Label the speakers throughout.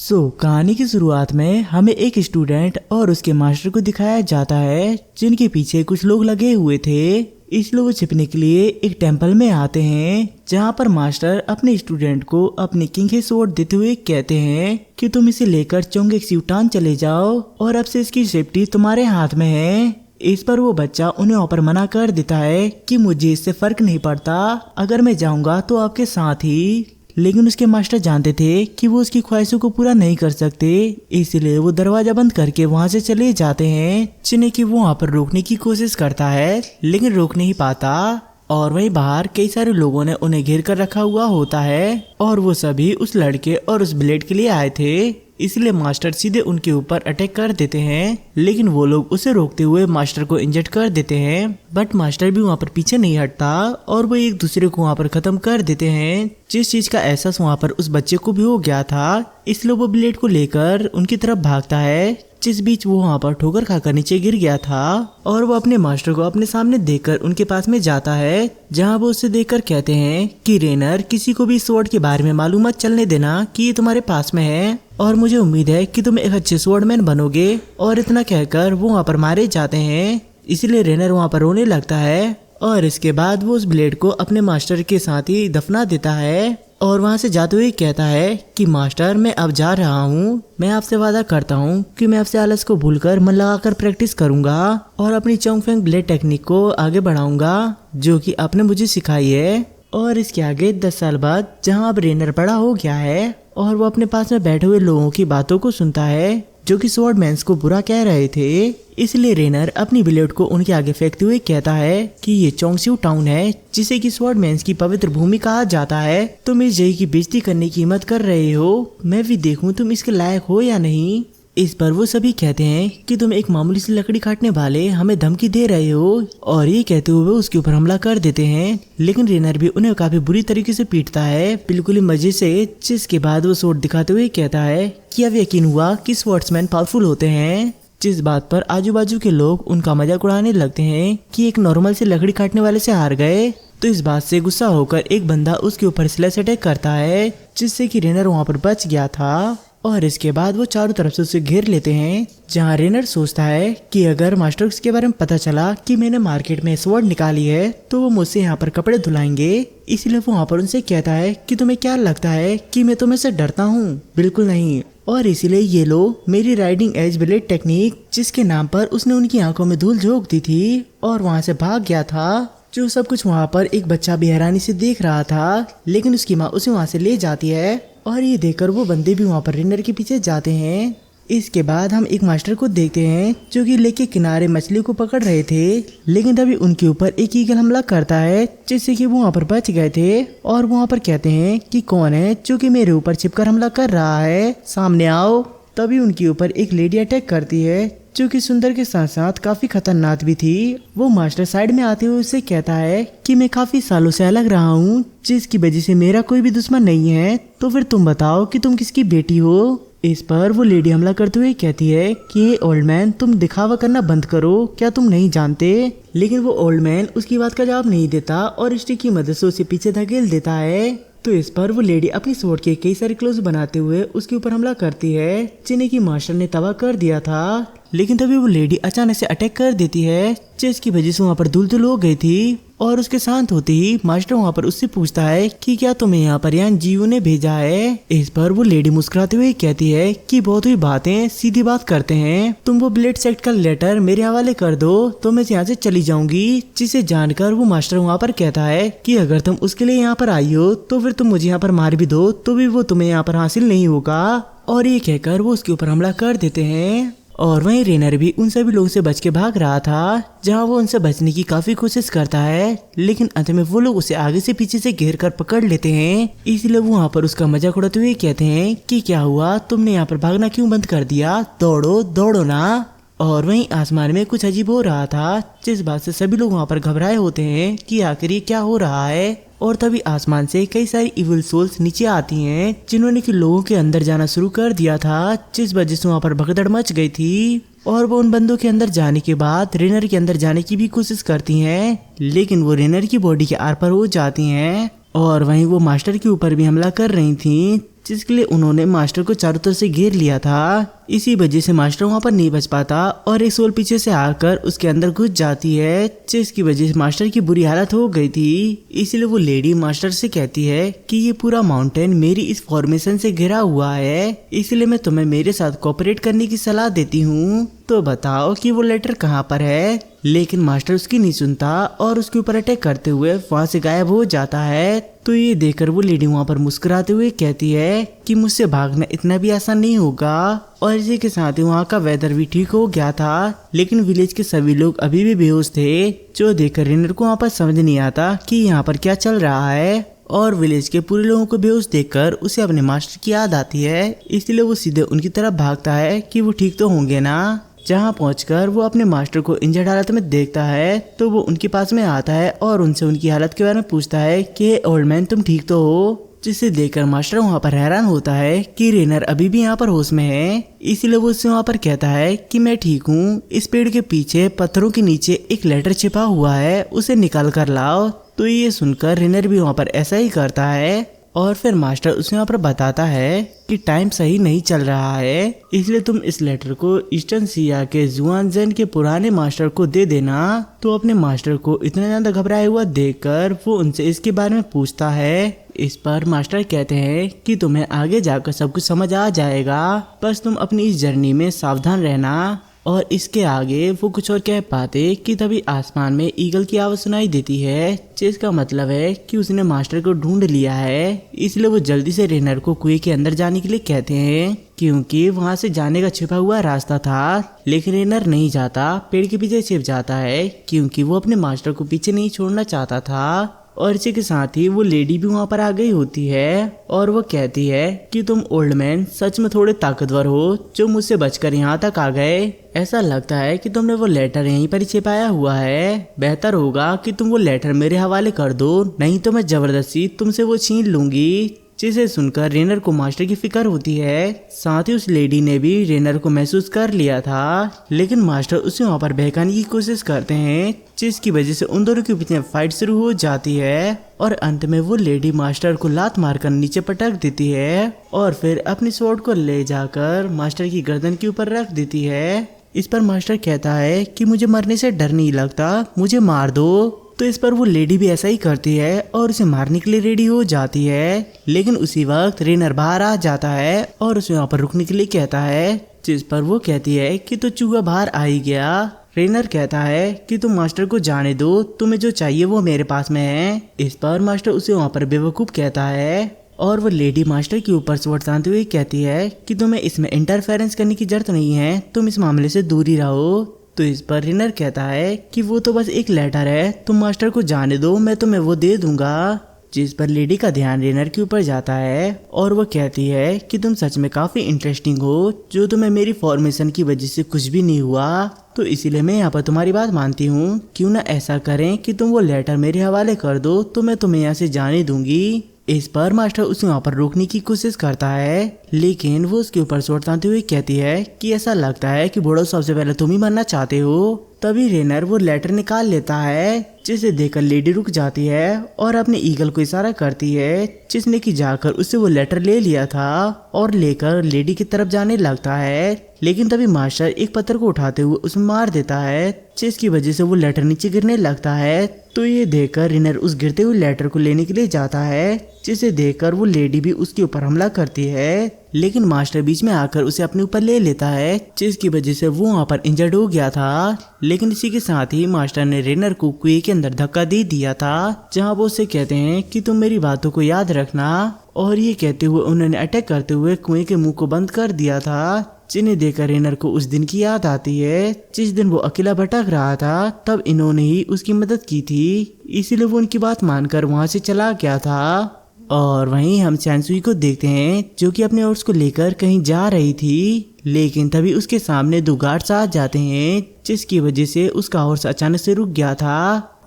Speaker 1: कहानी की शुरुआत में हमें एक स्टूडेंट और उसके मास्टर को दिखाया जाता है जिनके पीछे कुछ लोग लगे हुए थे। इस लोग छिपने के लिए एक टेंपल में आते हैं जहां पर मास्टर अपने स्टूडेंट को अपने किंग के स्वॉर्ड देते हुए कहते हैं कि तुम इसे लेकर चोंगेक्सयूटान चले जाओ और अब से इसकी सेफ्टी तुम्हारे हाथ में है। इस पर वो बच्चा उन्हें वहाँ पर मना कर देता है कि मुझे इससे फर्क नहीं पड़ता, अगर मैं जाऊंगा तो आपके साथ ही। लेकिन उसके मास्टर जानते थे कि वो उसकी ख्वाहिशों को पूरा नहीं कर सकते, इसलिए वो दरवाजा बंद करके वहां से चले जाते हैं। जिन्हें कि वो वहां पर रोकने की कोशिश करता है लेकिन रोक नहीं पाता और वहीं बाहर कई सारे लोगों ने उन्हें घेर कर रखा हुआ होता है और वो सभी उस लड़के और उस ब्लेड के लिए आए थे, इसलिए मास्टर सीधे उनके ऊपर अटैक कर देते हैं। लेकिन वो लोग उसे रोकते हुए मास्टर को इंजर्ड कर देते हैं, बट मास्टर भी वहाँ पर पीछे नहीं हटता और वो एक दूसरे को वहाँ पर खत्म कर देते हैं। जिस चीज का एहसास वहाँ पर उस बच्चे को भी हो गया था, इसलिए वो ब्लेड को लेकर उनकी तरफ भागता है। जिस बीच वो वहाँ पर ठोकर खाकर नीचे गिर गया था और वो अपने मास्टर को अपने सामने देखकर उनके पास में जाता है, जहाँ वो उसे देखकर कहते हैं कि रेनर, किसी को भी स्वॉर्ड के बारे में मालूम मत चलने देना कि ये तुम्हारे पास में है और मुझे उम्मीद है कि तुम एक अच्छे स्वॉर्डमैन बनोगे। और इतना कहकर वो वहाँ पर मारे जाते हैं, इसलिए रेनर वहाँ पर रोने लगता है और इसके बाद वो उस ब्लेड को अपने मास्टर के साथ ही दफना देता है और वहां से जाते हुए कहता है कि मास्टर, मैं अब जा रहा हूँ, मैं आपसे वादा करता हूँ कि मैं आपसे आलस को भूलकर मन लगाकर प्रैक्टिस करूंगा और अपनी चोंगफेंग ब्लेड टेक्निक को आगे बढ़ाऊंगा जो कि आपने मुझे सिखाई है। और इसके आगे 10 साल बाद जहाँ अब रेनर बड़ा हो गया है और वो अपने पास में बैठे हुए लोगों की बातों को सुनता है जो कि स्वॉर्डमैन्स को बुरा कह रहे थे, इसलिए रेनर अपनी ब्लेड को उनके आगे फेंकते हुए कहता है कि ये चोंगस्यू टाउन है जिसे कि स्वॉर्डमैन्स की पवित्र भूमि कहा जाता है। तुम इस जगह की बेइज्जती करने की हिम्मत कर रहे हो, मैं भी देखूं तुम इसके लायक हो या नहीं। इस पर वो सभी कहते हैं कि तुम एक मामूली सी लकड़ी काटने वाले हमें धमकी दे रहे हो और ये कहते हुए उसके ऊपर हमला कर देते हैं। लेकिन रेनर भी उन्हें काफी बुरी तरीके से पीटता है, बिल्कुल ही मजे से। जिसके बाद वो स्वॉर्ड दिखाते हुए कहता है कि अब यकीन हुआ कि स्वॉर्ड्समैन पावरफुल होते हैं। जिस बात पर आजू बाजू के लोग उनका मजाक उड़ाने लगते हैं कि एक नॉर्मल से लकड़ी काटने वाले से हार गए। तो इस बात से गुस्सा होकर एक बंदा उसके ऊपर स्लैश अटैक करता है, जिससे कि रेनर वहां पर बच गया था। और इसके बाद वो चारों तरफ से उसे घेर लेते हैं, जहाँ रेनर सोचता है कि अगर मास्टर के बारे में पता चला कि मैंने मार्केट में स्वॉर्ड निकाली है तो वो मुझसे यहाँ पर कपड़े धुलाएंगे। इसलिए वो वहाँ पर उनसे कहता है कि तुम्हें क्या लगता है कि मैं तुम्हें से डरता हूँ? बिल्कुल नहीं। और इसीलिए ये लो मेरी राइडिंग एज ब्लेड टेक्निक, जिसके नाम पर उसने उनकी आंखों में धूल झोंक दी थी और वहाँ से भाग गया था। जो सब कुछ वहाँ पर एक बच्चा भी हैरानी से देख रहा था, लेकिन उसकी माँ उसे वहाँ से ले जाती है और ये देखकर वो बंदे भी वहाँ पर रेनर के पीछे जाते हैं। इसके बाद हम एक मास्टर को देखते हैं जो कि लेक के किनारे मछली को पकड़ रहे थे, लेकिन तभी उनके ऊपर एक ईगल हमला करता है, जिससे कि वो वहाँ पर बच गए थे। और वहाँ पर कहते हैं कि कौन है जो कि मेरे ऊपर छिपकर हमला कर रहा है, सामने आओ। तभी उनके ऊपर एक लेडी अटैक करती है जो कि सुंदर के साथ साथ काफी खतरनाक भी थी। वो मास्टर साइड में आते हुए उससे कहता है कि मैं काफी सालों से अलग रहा हूँ, जिसकी वजह से मेरा कोई भी दुश्मन नहीं है, तो फिर तुम बताओ कि तुम किसकी बेटी हो। इस पर वो लेडी हमला करते हुए कहती है कि ओल्ड मैन, तुम दिखावा करना बंद करो, क्या तुम नहीं जानते? लेकिन वो ओल्ड मैन उसकी बात का जवाब नहीं देता और स्टिक की मदद से उसे पीछे धकेल देता है। तो इस पर वो लेडी अपनी स्वॉर्ड के कई सारे क्लोज बनाते हुए उसके ऊपर हमला करती है, जिन्हें की मास्टर ने तबाह कर दिया था। लेकिन तभी वो लेडी अचानक से अटैक कर देती है, जिसकी वजह से वहाँ पर धुल हो गई थी। और उसके शांत होते ही मास्टर वहाँ पर उससे पूछता है कि क्या तुम्हें यहाँ पर यान जीव ने भेजा है। इस पर वो लेडी मुस्कुराते हुए कहती है कि बहुत हुई बातें, सीधी बात करते हैं, तुम वो ब्लेड सेक्ट का लेटर मेरे हवाले कर दो तो मैं यहाँ से चली जाऊंगी। जिसे जानकर वो मास्टर वहाँ पर कहता है कि अगर तुम उसके लिए यहाँ पर आई हो तो फिर तुम मुझे यहाँ पर मार भी दो तो भी वो तुम्हें यहाँ पर हासिल नहीं होगा। और ये कहकर वो उसके ऊपर हमला कर देते हैं। और वहीं रेनर भी उन सभी लोगों से बच के भाग रहा था, जहां वो उनसे बचने की काफी कोशिश करता है, लेकिन अंत में वो लोग उसे आगे से पीछे से घेर कर पकड़ लेते हैं। इसलिए वो वहाँ पर उसका मजाक उड़ाते हुए कहते हैं कि क्या हुआ, तुमने यहाँ पर भागना क्यों बंद कर दिया, दौड़ो दौड़ो ना। और वहीं आसमान में कुछ अजीब हो रहा था, जिस बात से सभी लोग वहाँ पर घबराए होते हैं कि आखिर ये क्या हो रहा है। और तभी आसमान से कई सारी इविल सोल्स नीचे आती हैं, जिन्होंने कि लोगों के अंदर जाना शुरू कर दिया था, जिस वजह से वहाँ पर भगदड़ मच गई थी। और वो उन बंदों के अंदर जाने के बाद रेनर के अंदर जाने की भी कोशिश करती हैं, लेकिन वो रेनर की बॉडी के आर पार हो जाती हैं। और वहीं वो मास्टर के ऊपर भी हमला कर रही थी, जिसके लिए उन्होंने मास्टर को चारों तरफ से घेर लिया था। इसी वजह से मास्टर वहाँ पर नहीं बच पाता और एक सोल पीछे से आकर उसके अंदर घुस जाती है, जिसकी वजह से मास्टर की बुरी हालत हो गई थी। इसलिए वो लेडी मास्टर से कहती है कि ये पूरा माउंटेन मेरी इस फॉर्मेशन से घिरा हुआ है, इसलिए मैं तुम्हें मेरे साथ कोऑपरेट करने की सलाह देती हूँ। तो बताओ कि वो लेटर कहाँ पर है। लेकिन मास्टर उसकी नहीं सुनता और उसके ऊपर अटैक करते हुए वहाँ से गायब हो जाता है। तो ये देखकर वो लेडी वहाँ पर मुस्कुराते हुए कहती है कि मुझसे भागना इतना भी आसान नहीं होगा। और इसी के साथ ही वहाँ का वेदर भी ठीक हो गया था, लेकिन विलेज के सभी लोग अभी भी बेहोश थे, जो देखकर रेनर को वहाँ पर समझ नहीं आता कि यहाँ पर क्या चल रहा है। और विलेज के पूरे लोगों को बेहोश देखकर उसे अपने मास्टर की याद आती है, इसलिए वो सीधे उनकी तरफ भागता है कि वो ठीक तो होंगे ना। जहाँ पहुंचकर वो अपने मास्टर को इंजर्ड हालत में देखता है तो वो उनके पास में आता है और उनसे उनकी हालत के बारे में पूछता है कि ओल्ड मैन तुम ठीक तो हो। जिसे देखकर मास्टर वहाँ पर हैरान होता है कि रेनर अभी भी यहाँ पर होश में है, इसीलिए वो उससे वहाँ पर कहता है कि मैं ठीक हूँ, इस पेड़ के पीछे पत्थरों के नीचे एक लेटर छिपा हुआ है, उसे निकाल कर लाओ। तो ये सुनकर रेनर भी वहाँ पर ऐसा ही करता है और फिर मास्टर उसे वहाँ पर बताता है कि टाइम सही नहीं चल रहा है, इसलिए तुम इस लेटर को ईस्टर्न सिया के जुआनजेन के पुराने मास्टर को दे देना। तो अपने मास्टर को इतना ज्यादा घबराया हुआ देखकर वो उनसे इसके बारे में पूछता है। इस पर मास्टर कहते हैं कि तुम्हें आगे जाकर सब कुछ समझ आ जाएगा, बस तुम अपनी इस जर्नी में सावधान रहना। और इसके आगे वो कुछ और कह पाते कि तभी आसमान में ईगल की आवाज सुनाई देती है, जिसका मतलब है कि उसने मास्टर को ढूंढ लिया है। इसलिए वो जल्दी से रेनर को कुएं के अंदर जाने के लिए कहते हैं, क्योंकि वहां से जाने का छिपा हुआ रास्ता था। लेकिन रेनर नहीं जाता, पेड़ के पीछे छिप जाता है, क्योंकि वो अपने मास्टर को पीछे नहीं छोड़ना चाहता था। और इसी के साथ ही वो लेडी भी वहाँ पर आ गई होती है और वो कहती है कि तुम ओल्ड मैन सच में थोड़े ताकतवर हो, जो मुझसे बचकर यहाँ तक आ गए। ऐसा लगता है कि तुमने वो लेटर यहीं पर ही छिपाया हुआ है, बेहतर होगा कि तुम वो लेटर मेरे हवाले कर दो, नहीं तो मैं जबरदस्ती तुमसे वो छीन लूंगी। जिसे सुनकर रेनर को मास्टर की फिक्र होती है। साथ ही उस लेडी ने भी रेनर को महसूस कर लिया था, लेकिन मास्टर उसे वहाँ पर बहकाने की कोशिश करते हैं, जिसकी वजह से उन दोनों के बीच में फाइट शुरू हो जाती है। और अंत में वो लेडी मास्टर को लात मारकर नीचे पटक देती है और फिर अपनी स्वॉर्ड को ले जाकर मास्टर की गर्दन के ऊपर रख देती है। इस पर मास्टर कहता है कि मुझे मरने से डर नहीं लगता, मुझे मार दो। तो इस पर वो लेडी भी ऐसा ही करती है और उसे मारने के लिए रेडी हो जाती है। लेकिन उसी वक्त रेनर बाहर आ जाता है और उसे वहाँ पर रुकने के लिए कहता है, जिस पर वो कहती है कि तो चूहा बाहर आ ही गया। रेनर कहता है कि तुम मास्टर को जाने दो, तुम्हें जो चाहिए वो मेरे पास में है। इस पर मास्टर उसे वहाँ पर बेवकूफ कहता है और वो लेडी मास्टर के ऊपर स्वॉर्ड तानते हुए कहती है कि तुम्हें इसमें इंटरफेरेंस करने की जरूरत नहीं है, तुम इस मामले से दूर ही रहो। तो इस पर रेनर कहता है कि वो तो बस एक लेटर है, तुम मास्टर को जाने दो, मैं तुम्हें वो दे दूंगा। जिस पर लेडी का ध्यान रेनर के ऊपर जाता है और वो कहती है कि तुम सच में काफी इंटरेस्टिंग हो, जो तुम्हें मेरी फॉर्मेशन की वजह से कुछ भी नहीं हुआ, तो इसीलिए मैं यहाँ पर तुम्हारी बात मानती हूँ। क्यों ना ऐसा करें कि तुम वो लेटर मेरे हवाले कर दो, तो मैं तुम्हें यहाँ से जाने दूंगी। इस पर मास्टर उसे वहाँ पर रोकने की कोशिश करता है, लेकिन वो उसके ऊपर स्वॉर्ड तानते हुए कहती है कि ऐसा लगता है कि बूढ़ो सबसे पहले तुम ही मरना चाहते हो। तभी रेनर वो लेटर निकाल लेता है, जिसे देखकर लेडी रुक जाती है और अपने ईगल को इशारा करती है, जिसने कि जाकर उससे वो लेटर ले लिया था और लेकर लेडी की तरफ जाने लगता है। लेकिन तभी मास्टर एक पत्थर को उठाते हुए उसे मार देता है, जिसकी वजह से वो लेटर नीचे गिरने लगता है। तो ये देखकर रेनर उस गिरते हुए लेटर को लेने के लिए जाता है, जिसे देखकर वो लेडी भी उसके ऊपर हमला करती है। लेकिन मास्टर बीच में आकर उसे अपने ऊपर ले लेता है, जिसकी वजह से वो वहाँ पर इंजर्ड हो गया था। लेकिन इसी के साथ ही मास्टर ने रेनर को कुएं के अंदर धक्का दे दिया था, जहाँ वो उससे कहते हैं कि तुम मेरी बातों को याद रखना। और ये कहते हुए उन्होंने अटैक करते हुए कुएं के मुंह को बंद कर दिया था, जिन्हें देखकर रेनर को उस दिन की याद आती है, जिस दिन वो अकेला भटक रहा था, तब इन्होंने ही उसकी मदद की थी। इसीलिए वो उनकी बात मानकर वहाँ से चला गया था। और वहीं हम सैनसुई को देखते हैं, जो कि अपने हॉर्स को लेकर कहीं जा रही थी, लेकिन तभी उसके सामने दो गार्ड्स आ जाते हैं, जिसकी वजह से उसका हॉर्स अचानक से रुक गया था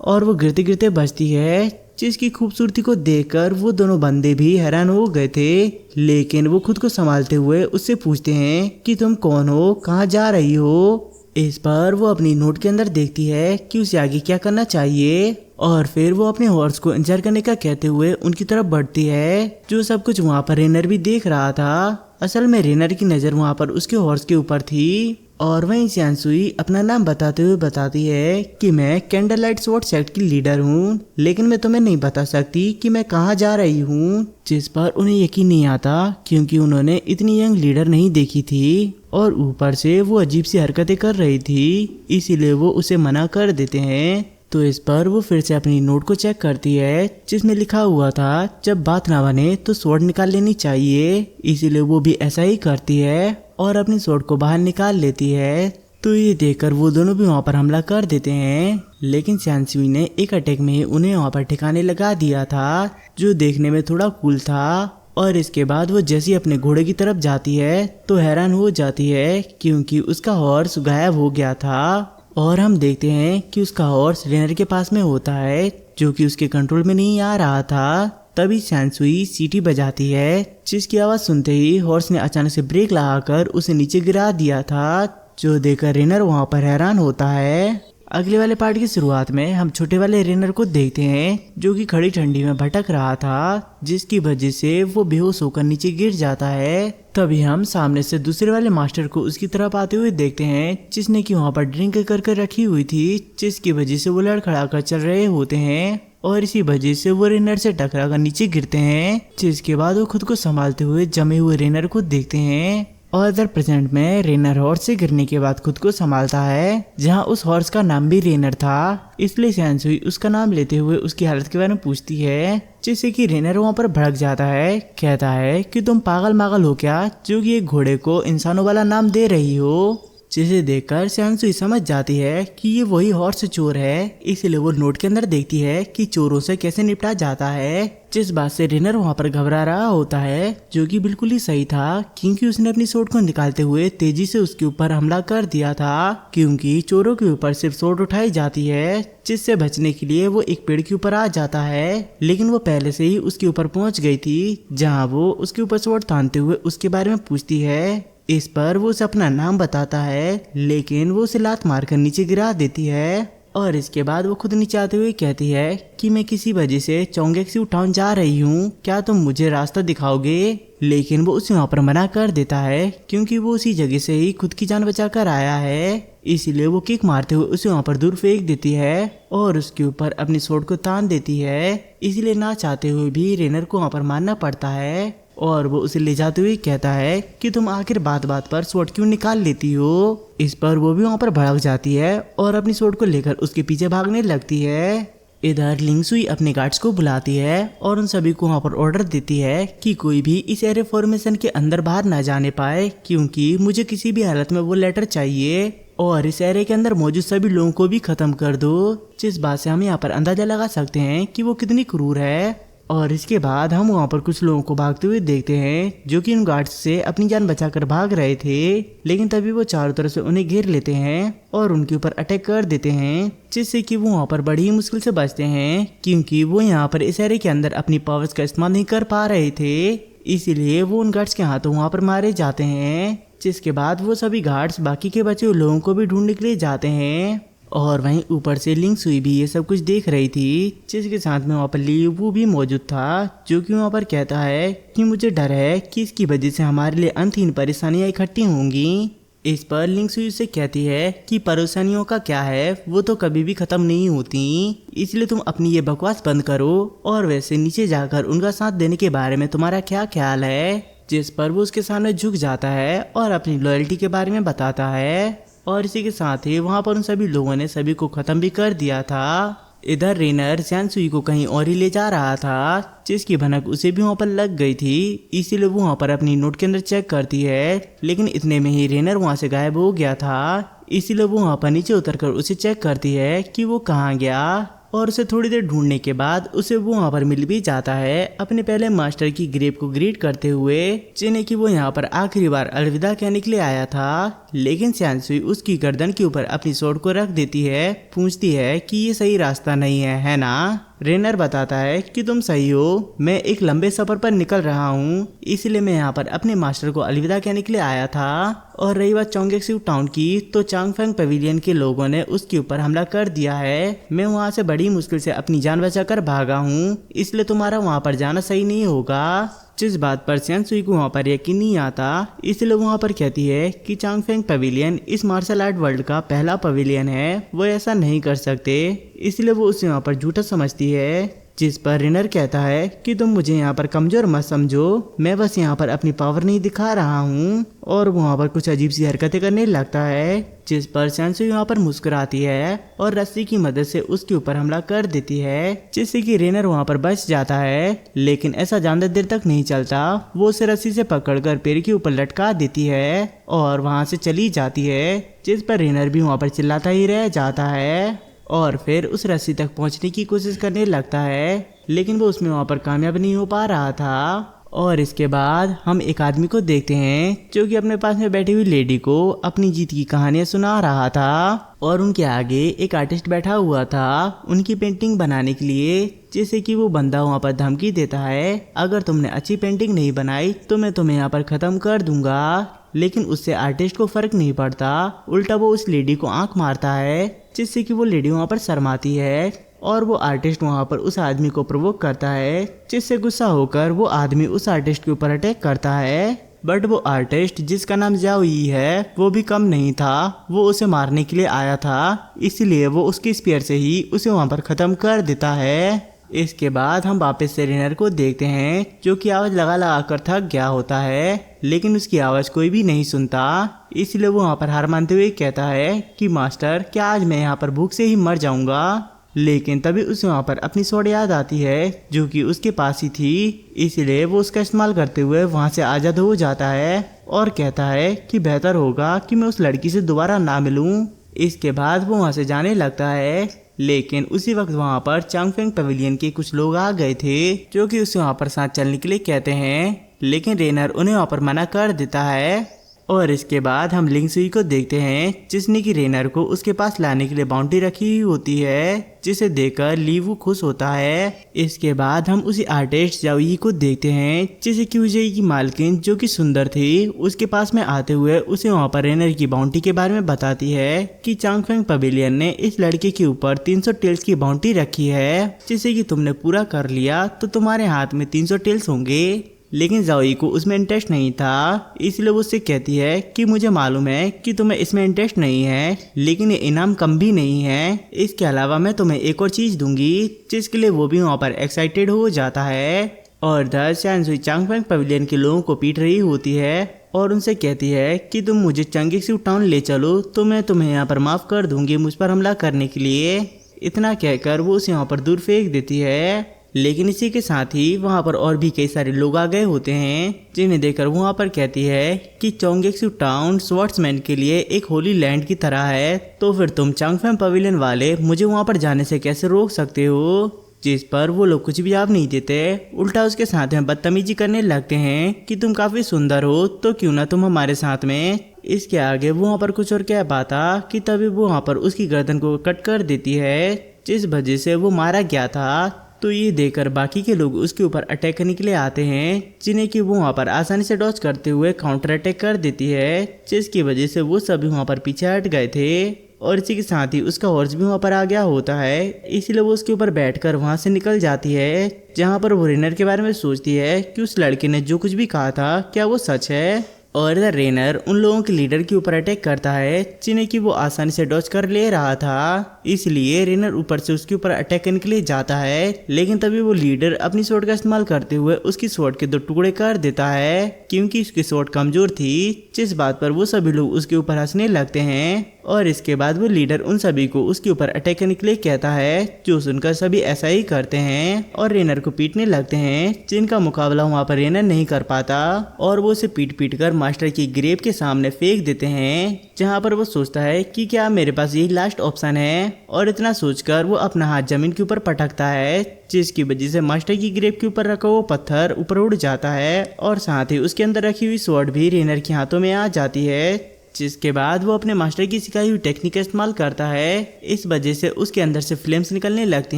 Speaker 1: और वो गिरते गिरते बचती है, जिसकी खूबसूरती को देखकर वो दोनों बंदे भी हैरान हो गए थे। लेकिन वो खुद को संभालते हुए उससे पूछते हैं कि तुम कौन हो, कहाँ जा रही हो। इस पर वो अपनी नोट के अंदर देखती है कि उसे आगे क्या करना चाहिए और फिर वो अपने हॉर्स को इंतजार करने का कहते हुए उनकी तरफ बढ़ती है। जो सब कुछ वहाँ पर रेनर भी देख रहा था। असल में रेनर की नज़र वहाँ पर उसके हॉर्स के ऊपर थी और वहीं शानसुई अपना नाम बताते हुए बताती है कि मैं कैंडल लाइट स्वॉर्ड सेक्ट की लीडर हूँ, लेकिन मैं तुम्हें नहीं बता सकती कि मैं कहाँ जा रही हूँ। जिस पर उन्हें यकीन नहीं आता क्योंकि उन्होंने इतनी यंग लीडर नहीं देखी थी और ऊपर से वो अजीब सी हरकतें कर रही थी, इसीलिए वो उसे मना कर देते हैं। तो इस पर वो फिर से अपनी नोट को चेक करती है जिसमें लिखा हुआ था जब बात ना बने तो स्वॉर्ड निकाल लेनी चाहिए। इसीलिए वो भी ऐसा ही करती है और अपनी स्वॉर्ड को बाहर निकाल लेती है। तो ये देखकर वो दोनों भी वहाँ पर हमला कर देते हैं, लेकिन शानसुई ने एक अटैक में उन्हें वहाँ पर ठिकाने लगा दिया था, जो देखने में थोड़ा कूल था। और इसके बाद वो जैसे ही अपने घोड़े की तरफ जाती है तो हैरान हो जाती है क्योंकि उसका हॉर्स गायब हो गया था। और हम देखते हैं कि उसका हॉर्स रेनर के पास में होता है जो कि उसके कंट्रोल में नहीं आ रहा था। तभी शानसुई सीटी बजाती है जिसकी आवाज़ सुनते ही हॉर्स ने अचानक से ब्रेक लगाकर उसे नीचे गिरा दिया था, जो देखकर रेनर वहाँ पर हैरान होता है। अगले वाले पार्ट की शुरुआत में हम छोटे वाले रेनर को देखते हैं जो कि खड़ी ठंडी में भटक रहा था, जिसकी वजह से वो बेहोश होकर नीचे गिर जाता है। तभी हम सामने से दूसरे वाले मास्टर को उसकी तरफ आते हुए देखते हैं जिसने कि वहाँ पर ड्रिंक करके रखी हुई थी, जिसकी वजह से वो लड़खड़ा कर चल रहे होते हैं और इसी वजह से वो रेनर से टकरा कर नीचे गिरते हैं। जिसके बाद वो खुद को संभालते हुए जमे हुए रेनर को देखते हैं और इधर प्रेजेंट में रेनर हॉर्स से गिरने के बाद खुद को संभालता है, जहां उस हॉर्स का नाम भी रेनर था। इसलिए शानसुई उसका नाम लेते हुए उसकी हालत के बारे में पूछती है, जिससे कि रेनर वहां पर भड़क जाता है। कहता है कि तुम पागल मागल हो क्या, जो कि एक घोड़े को इंसानों वाला नाम दे रही हो। जिसे देखकर शानसुई समझ जाती है कि ये वही हॉर्स चोर है, इसलिए वो नोट के अंदर देखती है कि चोरों से कैसे निपटा जाता है। जिस बात से रेनर वहाँ पर घबरा रहा होता है, जो कि बिल्कुल ही सही था क्योंकि उसने अपनी सोर्ड को निकालते हुए तेजी से उसके ऊपर हमला कर दिया था, क्योंकि चोरों के ऊपर सिर्फ सोर्ड उठाई जाती है, जिससे बचने के लिए वो एक पेड़ के ऊपर आ जाता है। लेकिन वो पहले से ही उसके ऊपर पहुंच गई थी, जहाँ वो उसके ऊपर सोर्ड तानते हुए उसके बारे में पूछती है। इस पर वो उसे अपना नाम बताता है, लेकिन वो उसे लात मारकर नीचे गिरा देती है। और इसके बाद वो खुद नीचे आते हुए कहती है कि मैं किसी वजह से चोंगेक्सू टाउन जा रही हूँ, क्या तुम मुझे रास्ता दिखाओगे। लेकिन वो उसे वहाँ पर मना कर देता है क्योंकि वो उसी जगह से ही खुद की जान बचा कर आया है। इसीलिए वो किक मारते हुए उसे वहाँ पर दूर फेंक देती है और उसके ऊपर अपनी सोर्ड को तान देती है। इसलिए ना चाहते हुए भी रेनर को वहाँ पर मारना पड़ता है और वो उसे ले जाते हुए कहता है कि तुम आखिर बात बात पर स्वॉर्ड क्यों निकाल लेती हो। इस पर वो भी वहाँ पर भड़क जाती है और अपनी स्वॉर्ड को लेकर उसके पीछे भागने लगती है। इधर लिंगसुई अपने गार्ड्स को बुलाती है और उन सभी को वहाँ पर ऑर्डर देती है कि कोई भी इस एरिया फॉर्मेशन के अंदर बाहर ना जाने पाए, क्योंकि मुझे किसी भी हालत में वो लेटर चाहिए और इस एरिया के अंदर मौजूद सभी लोगों को भी खत्म कर दो। जिस बात से हम यहाँ पर अंदाजा लगा सकते हैं कि वो कितनी क्रूर है। और इसके बाद हम वहाँ पर कुछ लोगों को भागते हुए देखते हैं जो कि उन गार्ड्स से अपनी जान बचाकर भाग रहे थे, लेकिन तभी वो चारों तरफ से उन्हें घेर लेते हैं और उनके ऊपर अटैक कर देते हैं, जिससे कि वो वहाँ पर बड़ी ही मुश्किल से बचते हैं क्योंकि वो यहाँ पर इस एरिया के अंदर अपनी पावर्स का इस्तेमाल नहीं कर पा रहे थे। इसीलिए वो उन गार्ड्स के हाथों वहाँ पर मारे जाते हैं। जिसके बाद वो सभी गार्ड्स बाकी के बचे हुए लोगों को भी ढूंढने के लिए जाते हैं और वहीं ऊपर से लिंगसुई भी ये सब कुछ देख रही थी, जिसके साथ में वहाँ पर लियू भी मौजूद था, जो कि वहाँ पर कहता है कि मुझे डर है कि इसकी वजह से हमारे लिए अंतहीन परेशानियाँ इकट्ठी होंगी। इस पर लिंगसुई से कहती है कि परेशानियों का क्या है, वो तो कभी भी खत्म नहीं होती, इसलिए तुम अपनी ये बकवास बंद करो और वैसे नीचे जाकर उनका साथ देने के बारे में तुम्हारा क्या ख्याल है। जिस पर वो उसके सामने झुक जाता है और अपनी लॉयल्टी के बारे में बताता है और इसी के साथ ही वहाँ पर उन सभी लोगों ने सभी को खत्म भी कर दिया था। इधर रेनर शानसुई को कहीं और ही ले जा रहा था, जिसकी भनक उसे भी वहाँ पर लग गई थी, इसीलिए वो वहाँ पर अपनी नोट के अंदर चेक करती है, लेकिन इतने में ही रेनर वहाँ से गायब हो गया था। इसीलिए वो वहाँ पर नीचे उतरकर उसे चेक करती है कि वो कहाँ गया और उसे थोड़ी देर ढूंढने के बाद उसे वो वहाँ पर मिल भी जाता है अपने पहले मास्टर की ग्रेव को ग्रीट करते हुए, जिन्हें कि वो यहाँ पर आखिरी बार अलविदा कहने के लिए आया था। लेकिन शानसुई उसकी गर्दन के ऊपर अपनी स्वॉर्ड को रख देती है, पूछती है कि ये सही रास्ता नहीं है ना। रेनर बताता है कि तुम सही हो, मैं एक लंबे सफर पर निकल रहा हूँ, इसलिए मैं यहाँ पर अपने मास्टर को अलविदा कहने के लिए आया था। और रही बात चोंगेक्सू टाउन की, तो चांगफेंग पवेलियन के लोगों ने उसके ऊपर हमला कर दिया है। मैं वहाँ से बड़ी मुश्किल से अपनी जान बचाकर भागा हूँ, इसलिए तुम्हारा वहाँ पर जाना सही नहीं होगा। जिस बात पर सियान सुई को वहाँ पर यकीन नहीं आता, इसलिए वहाँ पर कहती है कि चांगफेंग पवेलियन इस मार्शल आर्ट वर्ल्ड का पहला पवेलियन है, वो ऐसा नहीं कर सकते, इसलिए वो उसे वहाँ पर झूठा समझती है। जिस पर रेनर कहता है कि तुम मुझे यहाँ पर कमजोर मत समझो, मैं बस यहाँ पर अपनी पावर नहीं दिखा रहा हूँ। और वहाँ पर कुछ अजीब सी हरकतें करने लगता है, जिस पर सेंसु यहाँ पर मुस्कुराती है और रस्सी की मदद से उसके ऊपर हमला कर देती है, जिससे कि रेनर वहाँ पर बच जाता है। लेकिन ऐसा ज्यादा देर तक नहीं चलता, वो उसे रस्सी से पकड़कर पेड़ के ऊपर लटका देती है और वहाँ से चली जाती है। जिस पर रेनर भी वहाँ पर चिल्लाता ही रह जाता है और फिर उस रस्सी तक पहुंचने की कोशिश करने लगता है, लेकिन वो उसमें वहां पर कामयाब नहीं हो पा रहा था। और इसके बाद हम एक आदमी को देखते हैं जो कि अपने पास में बैठी हुई लेडी को अपनी जीत की कहानियां सुना रहा था और उनके आगे एक आर्टिस्ट बैठा हुआ था उनकी पेंटिंग बनाने के लिए, जैसे कि वो बंदा वहाँ पर धमकी देता है, अगर तुमने अच्छी पेंटिंग नहीं बनाई तो मैं तुम्हें यहाँ पर ख़त्म कर दूंगा। लेकिन उससे आर्टिस्ट को फर्क नहीं पड़ता, उल्टा वो उस लेडी को आंख मारता है, जिससे कि वो लेडी वहाँ पर शर्माती है और वो आर्टिस्ट वहाँ पर उस आदमी को प्रोवोक करता है, जिससे गुस्सा होकर वो आदमी उस आर्टिस्ट के ऊपर अटैक करता है। बट वो आर्टिस्ट जिसका नाम जाओ यी है, वो भी कम नहीं था, वो उसे मारने के लिए आया था, इसलिए वो उसके स्पीयर से ही उसे वहाँ पर ख़त्म कर देता है। इसके बाद हम वापस से रेनर को देखते हैं जो कि आवाज़ लगा लगा कर थक गया होता है, लेकिन उसकी आवाज़ कोई भी नहीं सुनता, इसलिए वो वहाँ पर हार मानते हुए कहता है कि मास्टर, क्या आज मैं यहाँ पर भूख से ही मर जाऊँगा। लेकिन तभी उसे वहाँ पर अपनी स्वॉर्ड याद आती है जो कि उसके पास ही थी, इसलिए वो उसका इस्तेमाल करते हुए वहाँ से आज़ाद हो जाता है और कहता है कि बेहतर होगा कि मैं उस लड़की से दोबारा ना मिलूँ। इसके बाद वो वहाँ से जाने लगता है, लेकिन उसी वक्त वहाँ पर चांगफेंग पवेलियन के कुछ लोग आ गए थे जो कि उसे वहाँ पर साथ चलने के लिए कहते हैं, लेकिन रेनर उन्हें वहाँ पर मना कर देता है। और इसके बाद हम लिंग सुई को देखते हैं जिसने कि रेनर को उसके पास लाने के लिए बाउंड्री रखी हुई होती है, जिसे देखकर लीवू खुश होता है। इसके बाद हम उसी आर्टिस्ट जाओई को देखते हैं जिसे कि विजयी की मालकिन जो कि सुंदर थी, उसके पास में आते हुए उसे वहाँ पर रेनर की बाउंड्री के बारे में बताती है कि चांगफेंग पवेलियन ने इस लड़के के ऊपर 300 टेल्स की बाउंड्री रखी है, जिसे कि तुमने पूरा कर लिया तो तुम्हारे हाथ में 300 टेल्स होंगे। लेकिन जाओई को उसमें इंटरेस्ट नहीं था, इसलिए वो उससे कहती है कि मुझे मालूम है कि तुम्हें इसमें इंटरेस्ट नहीं है, लेकिन ये इनाम कम भी नहीं है, इसके अलावा मैं तुम्हें एक और चीज़ दूंगी, जिसके लिए वो भी वहाँ पर एक्साइटेड हो जाता है। और इधर सियान सुई चांगफेंग पवेलियन के लोगों को पीट रही होती है और उनसे कहती है कि तुम मुझे चोंगेक्सू टाउन ले चलो तो मैं तुम्हें यहाँ पर माफ़ कर दूंगी मुझ पर हमला करने के लिए। इतना कहकर वो उसे यहाँ पर दूर फेंक देती है। लेकिन इसी के साथ ही वहाँ पर और भी कई सारे लोग आ गए होते हैं, जिन्हें देखकर वहाँ पर कहती है कि चोंगेक्सू टाउन स्वॉर्ड्समैन के लिए एक होली लैंड की तरह है, तो फिर तुम चांगफेंग पवेलियन वाले मुझे वहाँ पर जाने से कैसे रोक सकते हो। जिस पर वो लोग कुछ भी जवाब नहीं देते, उल्टा उसके साथ में बदतमीजी करने लगते हैं कि तुम काफ़ी सुंदर हो तो क्यों ना तुम हमारे साथ में। इसके आगे वो वहाँ पर कुछ और कह पाता कि तभी वो वहाँ पर उसकी गर्दन को कट कर देती है, जिस वजह से वो मारा गया था। तो ये देखकर बाकी के लोग उसके ऊपर अटैक करने के लिए आते हैं, जिन्हें कि वो वहाँ पर आसानी से डॉज करते हुए काउंटर अटैक कर देती है, जिसकी वजह से वो सभी वहाँ पर पीछे हट गए थे। और इसी के साथ ही उसका हॉर्स भी वहाँ पर आ गया होता है, इसलिए वो उसके ऊपर बैठकर वहाँ से निकल जाती है, जहाँ पर वो रेनर के बारे में सोचती है कि उस लड़के ने जो कुछ भी कहा था क्या वो सच है। और इधर रेनर उन लोगों के लीडर के ऊपर अटैक करता है, जिन्हें कि वो आसानी से डॉज कर ले रहा था, इसलिए रेनर ऊपर से उसके ऊपर अटैक करने के लिए जाता है। लेकिन तभी वो लीडर अपनी स्वॉर्ड का इस्तेमाल करते हुए उसकी स्वॉर्ड के 2 टुकड़े कर देता है, क्योंकि उसकी स्वॉर्ड कमजोर थी, जिस बात पर वो सभी लोग उसके ऊपर हंसने लगते हैं। और इसके बाद वो लीडर उन सभी को उसके ऊपर अटैक करने के लिए कहता है, जो सुनकर सभी ऐसा ही करते हैं और रेनर को पीटने लगते हैं, जिनका मुकाबला वहाँ पर रेनर नहीं कर पाता और वो उसे पीट पीट कर मास्टर की ग्रेव के सामने फेंक देते हैं, जहाँ पर वो सोचता है कि क्या मेरे पास यही लास्ट ऑप्शन है। और इतना सोचकर वो अपना हाथ जमीन के ऊपर पटकता है, जिसकी वजह से मास्टर की ग्रेव के ऊपर रखा वो पत्थर ऊपर उड़ जाता है और साथ ही उसके अंदर रखी हुई स्वॉर्ड भी रेनर के हाथों में आ जाती है, जिसके बाद वो अपने मास्टर की सिखाई हुई टेक्निक का इस्तेमाल करता है। इस वजह से उसके अंदर से फ्लेम्स निकलने लगती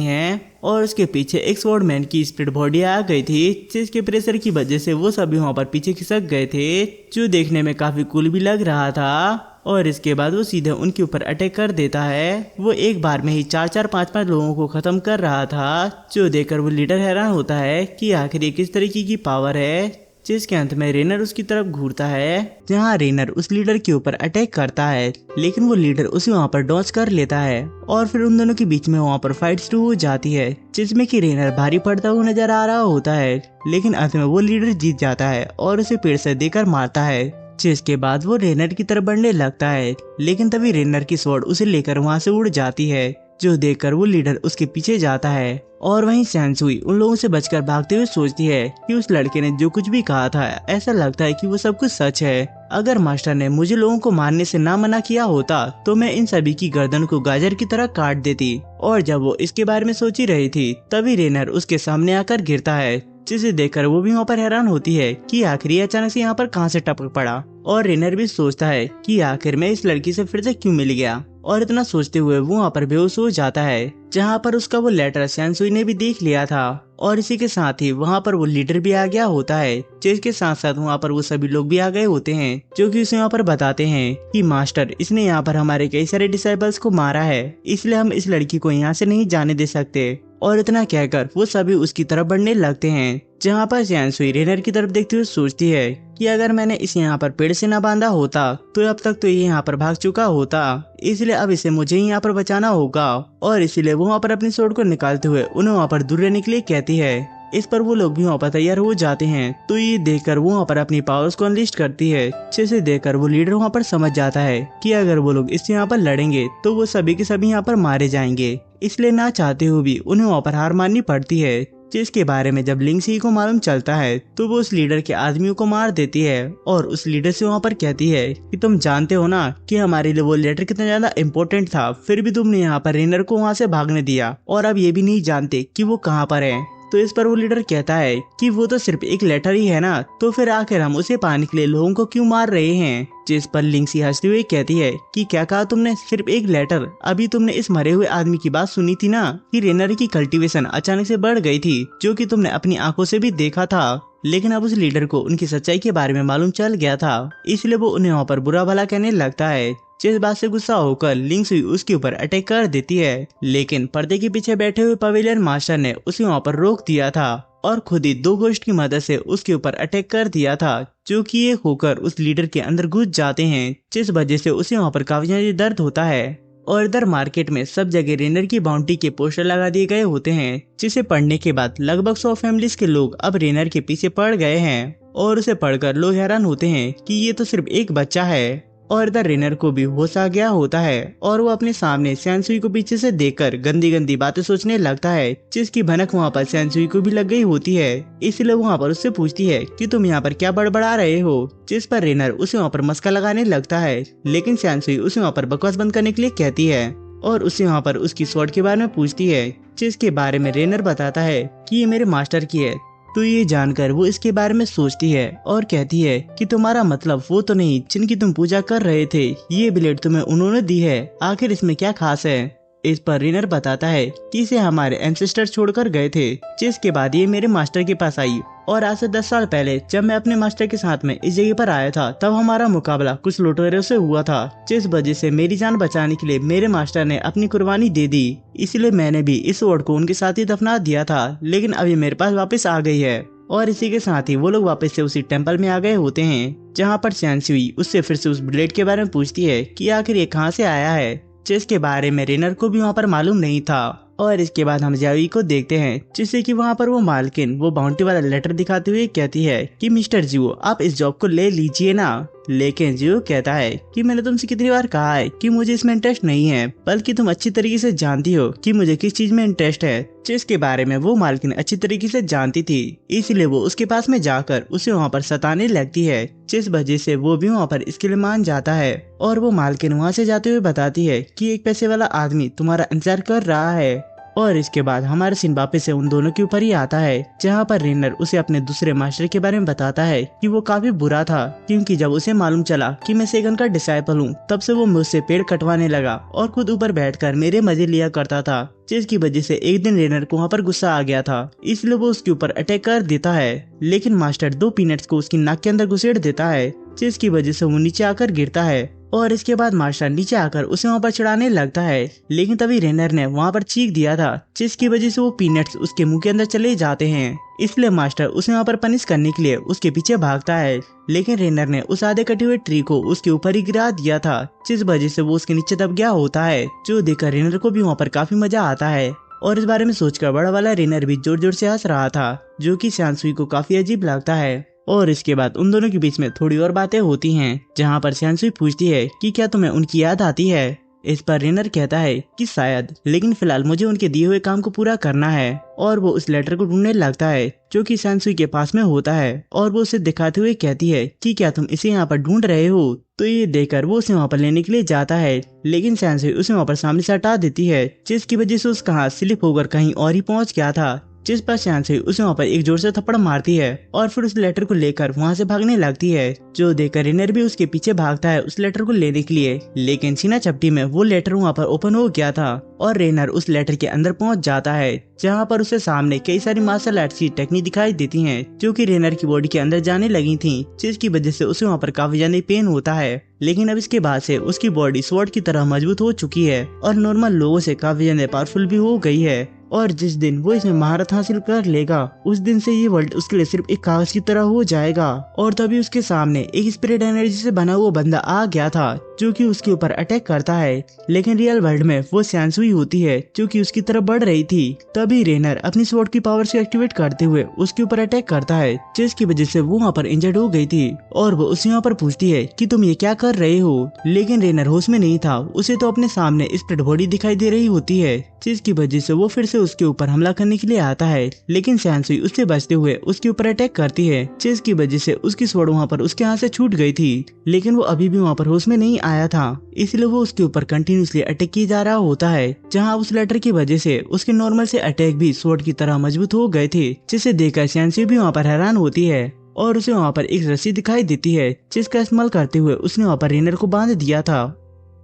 Speaker 1: हैं और उसके पीछे एक स्वॉर्डमैन की स्पिरिट बॉडी आ गई थी, जिसके प्रेशर की वजह से वो सभी वहाँ पर पीछे खिसक गए थे, जो देखने में काफी कूल भी लग रहा था। और इसके बाद वो सीधे उनके ऊपर अटैक कर देता है। वो एक बार में ही 4-4, 5-5 लोगों को खत्म कर रहा था, जो देखकर वो लीडर हैरान होता है कि आखिर ये किस तरीके की पावर है। जिसके अंत में रेनर उसकी तरफ घूरता है, जहां रेनर उस लीडर के ऊपर अटैक करता है, लेकिन वो लीडर उसे वहां पर डॉज कर लेता है और फिर उन दोनों के बीच में वहां पर फाइट शुरू हो जाती है, जिसमें कि रेनर भारी पड़ता हुआ नजर आ रहा होता है। लेकिन अंत में वो लीडर जीत जाता है और उसे पेड़ से देकर मारता है, जिसके बाद वो रेनर की तरफ बढ़ने लगता है। लेकिन तभी रेनर की स्वॉर्ड उसे लेकर वहां से उड़ जाती है, जो देखकर वो लीडर उसके पीछे जाता है। और वहीं सैनसुई उन लोगों से बचकर भागते हुए सोचती है कि उस लड़के ने जो कुछ भी कहा था, ऐसा लगता है कि वो सब कुछ सच है। अगर मास्टर ने मुझे लोगों को मारने से ना मना किया होता तो मैं इन सभी की गर्दन को गाजर की तरह काट देती। और जब वो इसके बारे में सोच ही रही थी, तभी रेनर उसके सामने आकर गिरता है, जिसे देखकर वो भी वहाँ पर हैरान होती है कि आखिर ये अचानक से यहाँ पर कहाँ से टपक पड़ा। और रेनर भी सोचता है कि आखिर मैं इस लड़की से फिर से क्यों मिल गया। और इतना सोचते हुए वो वहाँ पर बेहोश हो जाता है, जहाँ पर उसका वो लेटर सैनसुई ने भी देख लिया था। और इसी के साथ ही वहाँ पर वो लीडर भी आ गया होता है, जिसके साथ साथ वहाँ पर वो सभी लोग भी आ गए होते हैं, जो कि उसे यहाँ पर बताते हैं कि मास्टर, इसने यहाँ पर हमारे कई सारे डिसाइबल्स को मारा है, इसलिए हम इस लड़की को यहाँ से नहीं जाने दे सकते। और इतना कहकर वो सभी उसकी तरफ बढ़ने लगते हैं, जहाँ पर सैनसुई रेनर की तरफ देखते हुए सोचती है कि अगर मैंने इसे यहाँ पर पेड़ से न बांधा होता तो अब तक तो ये यहाँ पर भाग चुका होता, इसलिए अब इसे मुझे ही यहाँ पर बचाना होगा। और इसीलिए वो वहाँ पर अपनी स्वॉर्ड को निकालते हुए उन्हें वहाँ पर दूर रहने के लिए कहती है। इस पर वो लोग भी वहाँ पर तैयार हो जाते हैं, तो ये देखकर वो वहाँ पर अपनी पावर्स को अनलिस्ट करती है, जिसे देखकर वो लीडर वहाँ पर समझ जाता है कि अगर वो लोग इससे यहाँ पर लड़ेंगे तो वो सभी के सभी यहाँ पर मारे जाएंगे। इसलिए ना चाहते हुए भी उन्हें वहाँ पर हार माननी पड़ती है, जिसके बारे में जब लिंगसी को मालूम चलता है तो वो उस लीडर के आदमियों को मार देती है और उस लीडर से वहाँ पर कहती है कि तुम जानते हो ना कि हमारे लिए वो लेटर कितना ज्यादा इम्पोर्टेंट था, फिर भी तुमने यहाँ पर रेनर को वहाँ से भागने दिया और अब ये भी नहीं जानते कि वो कहाँ पर है। तो इस पर वो लीडर कहता है कि वो तो सिर्फ एक लेटर ही है ना, तो फिर आखिर हम उसे पाने के लिए लोगों को क्यों मार रहे हैं। जिस पर लिंगसी हंसते हुए कहती है कि क्या कहा तुमने, सिर्फ एक लेटर? अभी तुमने इस मरे हुए आदमी की बात सुनी थी ना कि रेनर की कल्टीवेशन अचानक से बढ़ गई थी, जो कि तुमने अपनी आंखों से भी देखा था। लेकिन अब उस लीडर को उनकी सच्चाई के बारे में मालूम चल गया था, इसलिए वो उन्हें वहाँ पर बुरा भला कहने लगता है, जिस बात से गुस्सा होकर लिंगसुई उसके ऊपर अटैक कर देती है। लेकिन पर्दे के पीछे बैठे हुए पवेलियन मास्टर ने उसे वहाँ पर रोक दिया था और खुद ही 2 घोस्ट की मदद से उसके ऊपर अटैक कर दिया था, जो कि ये होकर उस लीडर के अंदर घुस जाते हैं, जिस वजह से उसे वहाँ पर काफी ज्यादा दर्द होता है। और इधर मार्केट में सब जगह रेनर की बाउंटी के पोस्टर लगा दिए गए होते हैं, जिसे पढ़ने के बाद लगभग 100 फैमिलीज के लोग अब रेनर के पीछे पड़ गए हैं। और उसे पढ़कर लोग हैरान होते हैं कि ये तो सिर्फ एक बच्चा है। और इधर रेनर को भी होश आ गया होता है और वो अपने सामने सैनसुई को पीछे से देखकर गंदी गंदी बातें सोचने लगता है, जिसकी भनक वहाँ पर सैनसुई को भी लग गई होती है। इसलिए वहाँ पर उससे पूछती है कि तुम यहाँ पर क्या बड़बड़ा रहे हो, जिस पर रेनर उसे वहाँ पर मस्का लगाने लगता है। लेकिन सैनसुई उसे वहाँ पर बकवास बंद करने के लिए कहती है और उसे वहाँ पर उसकी स्वॉर्ड के बारे में पूछती है, जिसके बारे में रेनर बताता है कि ये मेरे मास्टर की है। तो ये जानकर वो इसके बारे में सोचती है और कहती है कि तुम्हारा मतलब वो तो नहीं जिनकी तुम पूजा कर रहे थे, ये ब्लेड तुम्हें उन्होंने दी है, आखिर इसमें क्या खास है। इस पर रेनर बताता है कि इसे हमारे एंसेस्टर छोड़कर गए थे, जिसके बाद ये मेरे मास्टर के पास आई। और आज से 10 साल पहले जब मैं अपने मास्टर के साथ में इस जगह पर आया था, तब हमारा मुकाबला कुछ लुटेरों से हुआ था, जिस वजह से मेरी जान बचाने के लिए मेरे मास्टर ने अपनी कुर्बानी दे दी। इसलिए मैंने भी इस स्वॉर्ड को उनके साथ ही दफना दिया था, लेकिन अभी मेरे पास वापस आ गई है। और इसी के साथ ही वो लोग वापस से उसी टेम्पल में आ गए होते हैं, जहाँ पर सैनसुई उससे फिर से उस ब्लेड के बारे में पूछती है कि आखिर ये कहाँ से आया है, जिसके बारे में रेनर को भी वहाँ पर मालूम नहीं था। और इसके बाद हम जावी को देखते हैं, जिससे कि वहाँ पर वो मालकिन वो बाउंटी वाला लेटर दिखाते हुए कहती है कि मिस्टर जियो, आप इस जॉब को ले लीजिए ना। लेकिन जियो कहता है कि मैंने तुमसे कितनी बार कहा है कि मुझे इसमें इंटरेस्ट नहीं है, बल्कि तुम अच्छी तरीके से जानती हो कि मुझे किस चीज में इंटरेस्ट है, जिसके बारे में वो मालकिन अच्छी तरीके से जानती थी। इसलिए वो उसके पास में जाकर उसे वहाँ पर सताने लगती है, जिस वजह से वो भी वहाँ पर इसके लिए मान जाता है। और वो मालकिन वहाँ से जाते हुए बताती है कि एक पैसे वाला आदमी तुम्हारा इंतजार कर रहा है। और इसके बाद हमारा सीन वापस से उन दोनों के ऊपर ही आता है, जहाँ पर रेनर उसे अपने दूसरे मास्टर के बारे में बताता है कि वो काफी बुरा था, क्योंकि जब उसे मालूम चला कि मैं सेगन का डिसाइपल हूँ, तब से वो मुझसे पेड़ कटवाने लगा और खुद ऊपर बैठकर मेरे मजे लिया करता था, जिसकी वजह से एक दिन रेनर को वहाँ पर गुस्सा आ गया था, इसलिए वो उसके ऊपर अटैक कर देता है। लेकिन मास्टर 2 पीनट्स को उसकी नाक के अंदर घुसेड़ देता है, जिसकी वजह से वो नीचे आकर गिरता है और इसके बाद मास्टर नीचे आकर उसे वहाँ पर चढ़ाने लगता है। लेकिन तभी रेनर ने वहाँ पर चीख दिया था, जिसकी वजह से वो पीनट्स उसके मुंह के अंदर चले जाते हैं, इसलिए मास्टर उसे वहाँ पर पनिश करने के लिए उसके पीछे भागता है। लेकिन रेनर ने उस आधे कटे हुए ट्री को उसके ऊपर ही गिरा दिया था, जिस वजह से वो उसके नीचे दब गया होता है, जो देखकर रेनर को भी वहाँ पर काफी मजा आता है। और इस बारे में सोचकर बड़ा वाला रेनर भी जोर जोर से हंस रहा था, जो कि शानसुई को काफी अजीब लगता है। और इसके बाद उन दोनों के बीच में थोड़ी और बातें होती हैं, जहाँ पर शानसुई पूछती है कि क्या तुम्हें उनकी याद आती है। इस पर रेनर कहता है कि शायद, लेकिन फिलहाल मुझे उनके दिए हुए काम को पूरा करना है। और वो उस लेटर को ढूंढने लगता है जो कि शानसुई के पास में होता है, और वो उसे दिखाते हुए कहती है कि क्या तुम इसे यहाँ पर ढूंढ रहे हो। तो ये देखकर वो उसे वहाँ पर लेने के लिए जाता है, लेकिन शानसुई उसे वहाँ पर सामने से हटा देती है, जिसकी वजह से उसका हाथ स्लिप होकर कहीं और ही पहुँच गया था, जिस पर शानसुई उसे वहाँ पर एक जोर से थप्पड़ मारती है और फिर उस लेटर को लेकर वहाँ से भागने लगती है, जो देखकर रेनर भी उसके पीछे भागता है उस लेटर को लेने के लिए। लेकिन सीना चपटी में वो लेटर वहाँ पर ओपन हो गया था और रेनर उस लेटर के अंदर पहुँच जाता है, जहाँ पर उसे सामने कई सारी मार्शल आर्ट्स की टेक्निक दिखाई देती हैं, जो कि रेनर की बॉडी के अंदर जाने लगी थी, जिसकी वजह से उसे वहाँ पर काफी ज्यादा पेन होता है। लेकिन अब इसके बाद से उसकी बॉडी स्वॉर्ड की तरह मजबूत हो चुकी है और नॉर्मल लोगों से काफी ज्यादा पावरफुल भी हो गई है। और जिस दिन वो इसमें महारत हासिल कर लेगा, उस दिन से ये वर्ल्ड उसके लिए सिर्फ एक कागज की तरह हो जाएगा। और तभी उसके सामने एक स्पिरिट एनर्जी से बना हुआ बंदा आ गया था, जो कि उसके ऊपर अटैक करता है। लेकिन रियल वर्ल्ड में वो शानसुई होती है, जो कि उसकी तरफ बढ़ रही थी। तभी रेनर अपनी स्वॉर्ड की पावर से एक्टिवेट करते हुए उसके ऊपर अटैक करता है, जिसकी वजह से वो वहाँ पर इंजर्ड हो गई थी। और वो उसे यहाँ पर पूछती है कि तुम ये क्या कर रहे हो। लेकिन रेनर होश में नहीं था, उसे तो अपने सामने स्पिरिट बॉडी दिखाई दे रही होती है, जिसकी वजह से वो फिर से उसके ऊपर हमला करने के लिए आता है। लेकिन शानसुई उससे बचते हुए उसके ऊपर अटैक करती है, जिसकी वजह से उसकी स्वॉर्ड वहाँ पर उसके हाथ से छूट गई थी। लेकिन वो अभी भी वहाँ पर होश में नहीं आया था, इसलिए वो उसके ऊपर कंटिन्यूसली अटैक किया जा रहा होता है, जहाँ उस लेटर की वजह से उसके नॉर्मल से अटैक भी स्वॉर्ड की तरह मजबूत हो गए थे, जिसे देखकर शानसुई भी वहाँ पर हैरान होती है। और उसे वहाँ पर एक रस्सी दिखाई देती है, जिसका इस्तेमाल करते हुए उसने वहाँ पर रेनर को बांध दिया था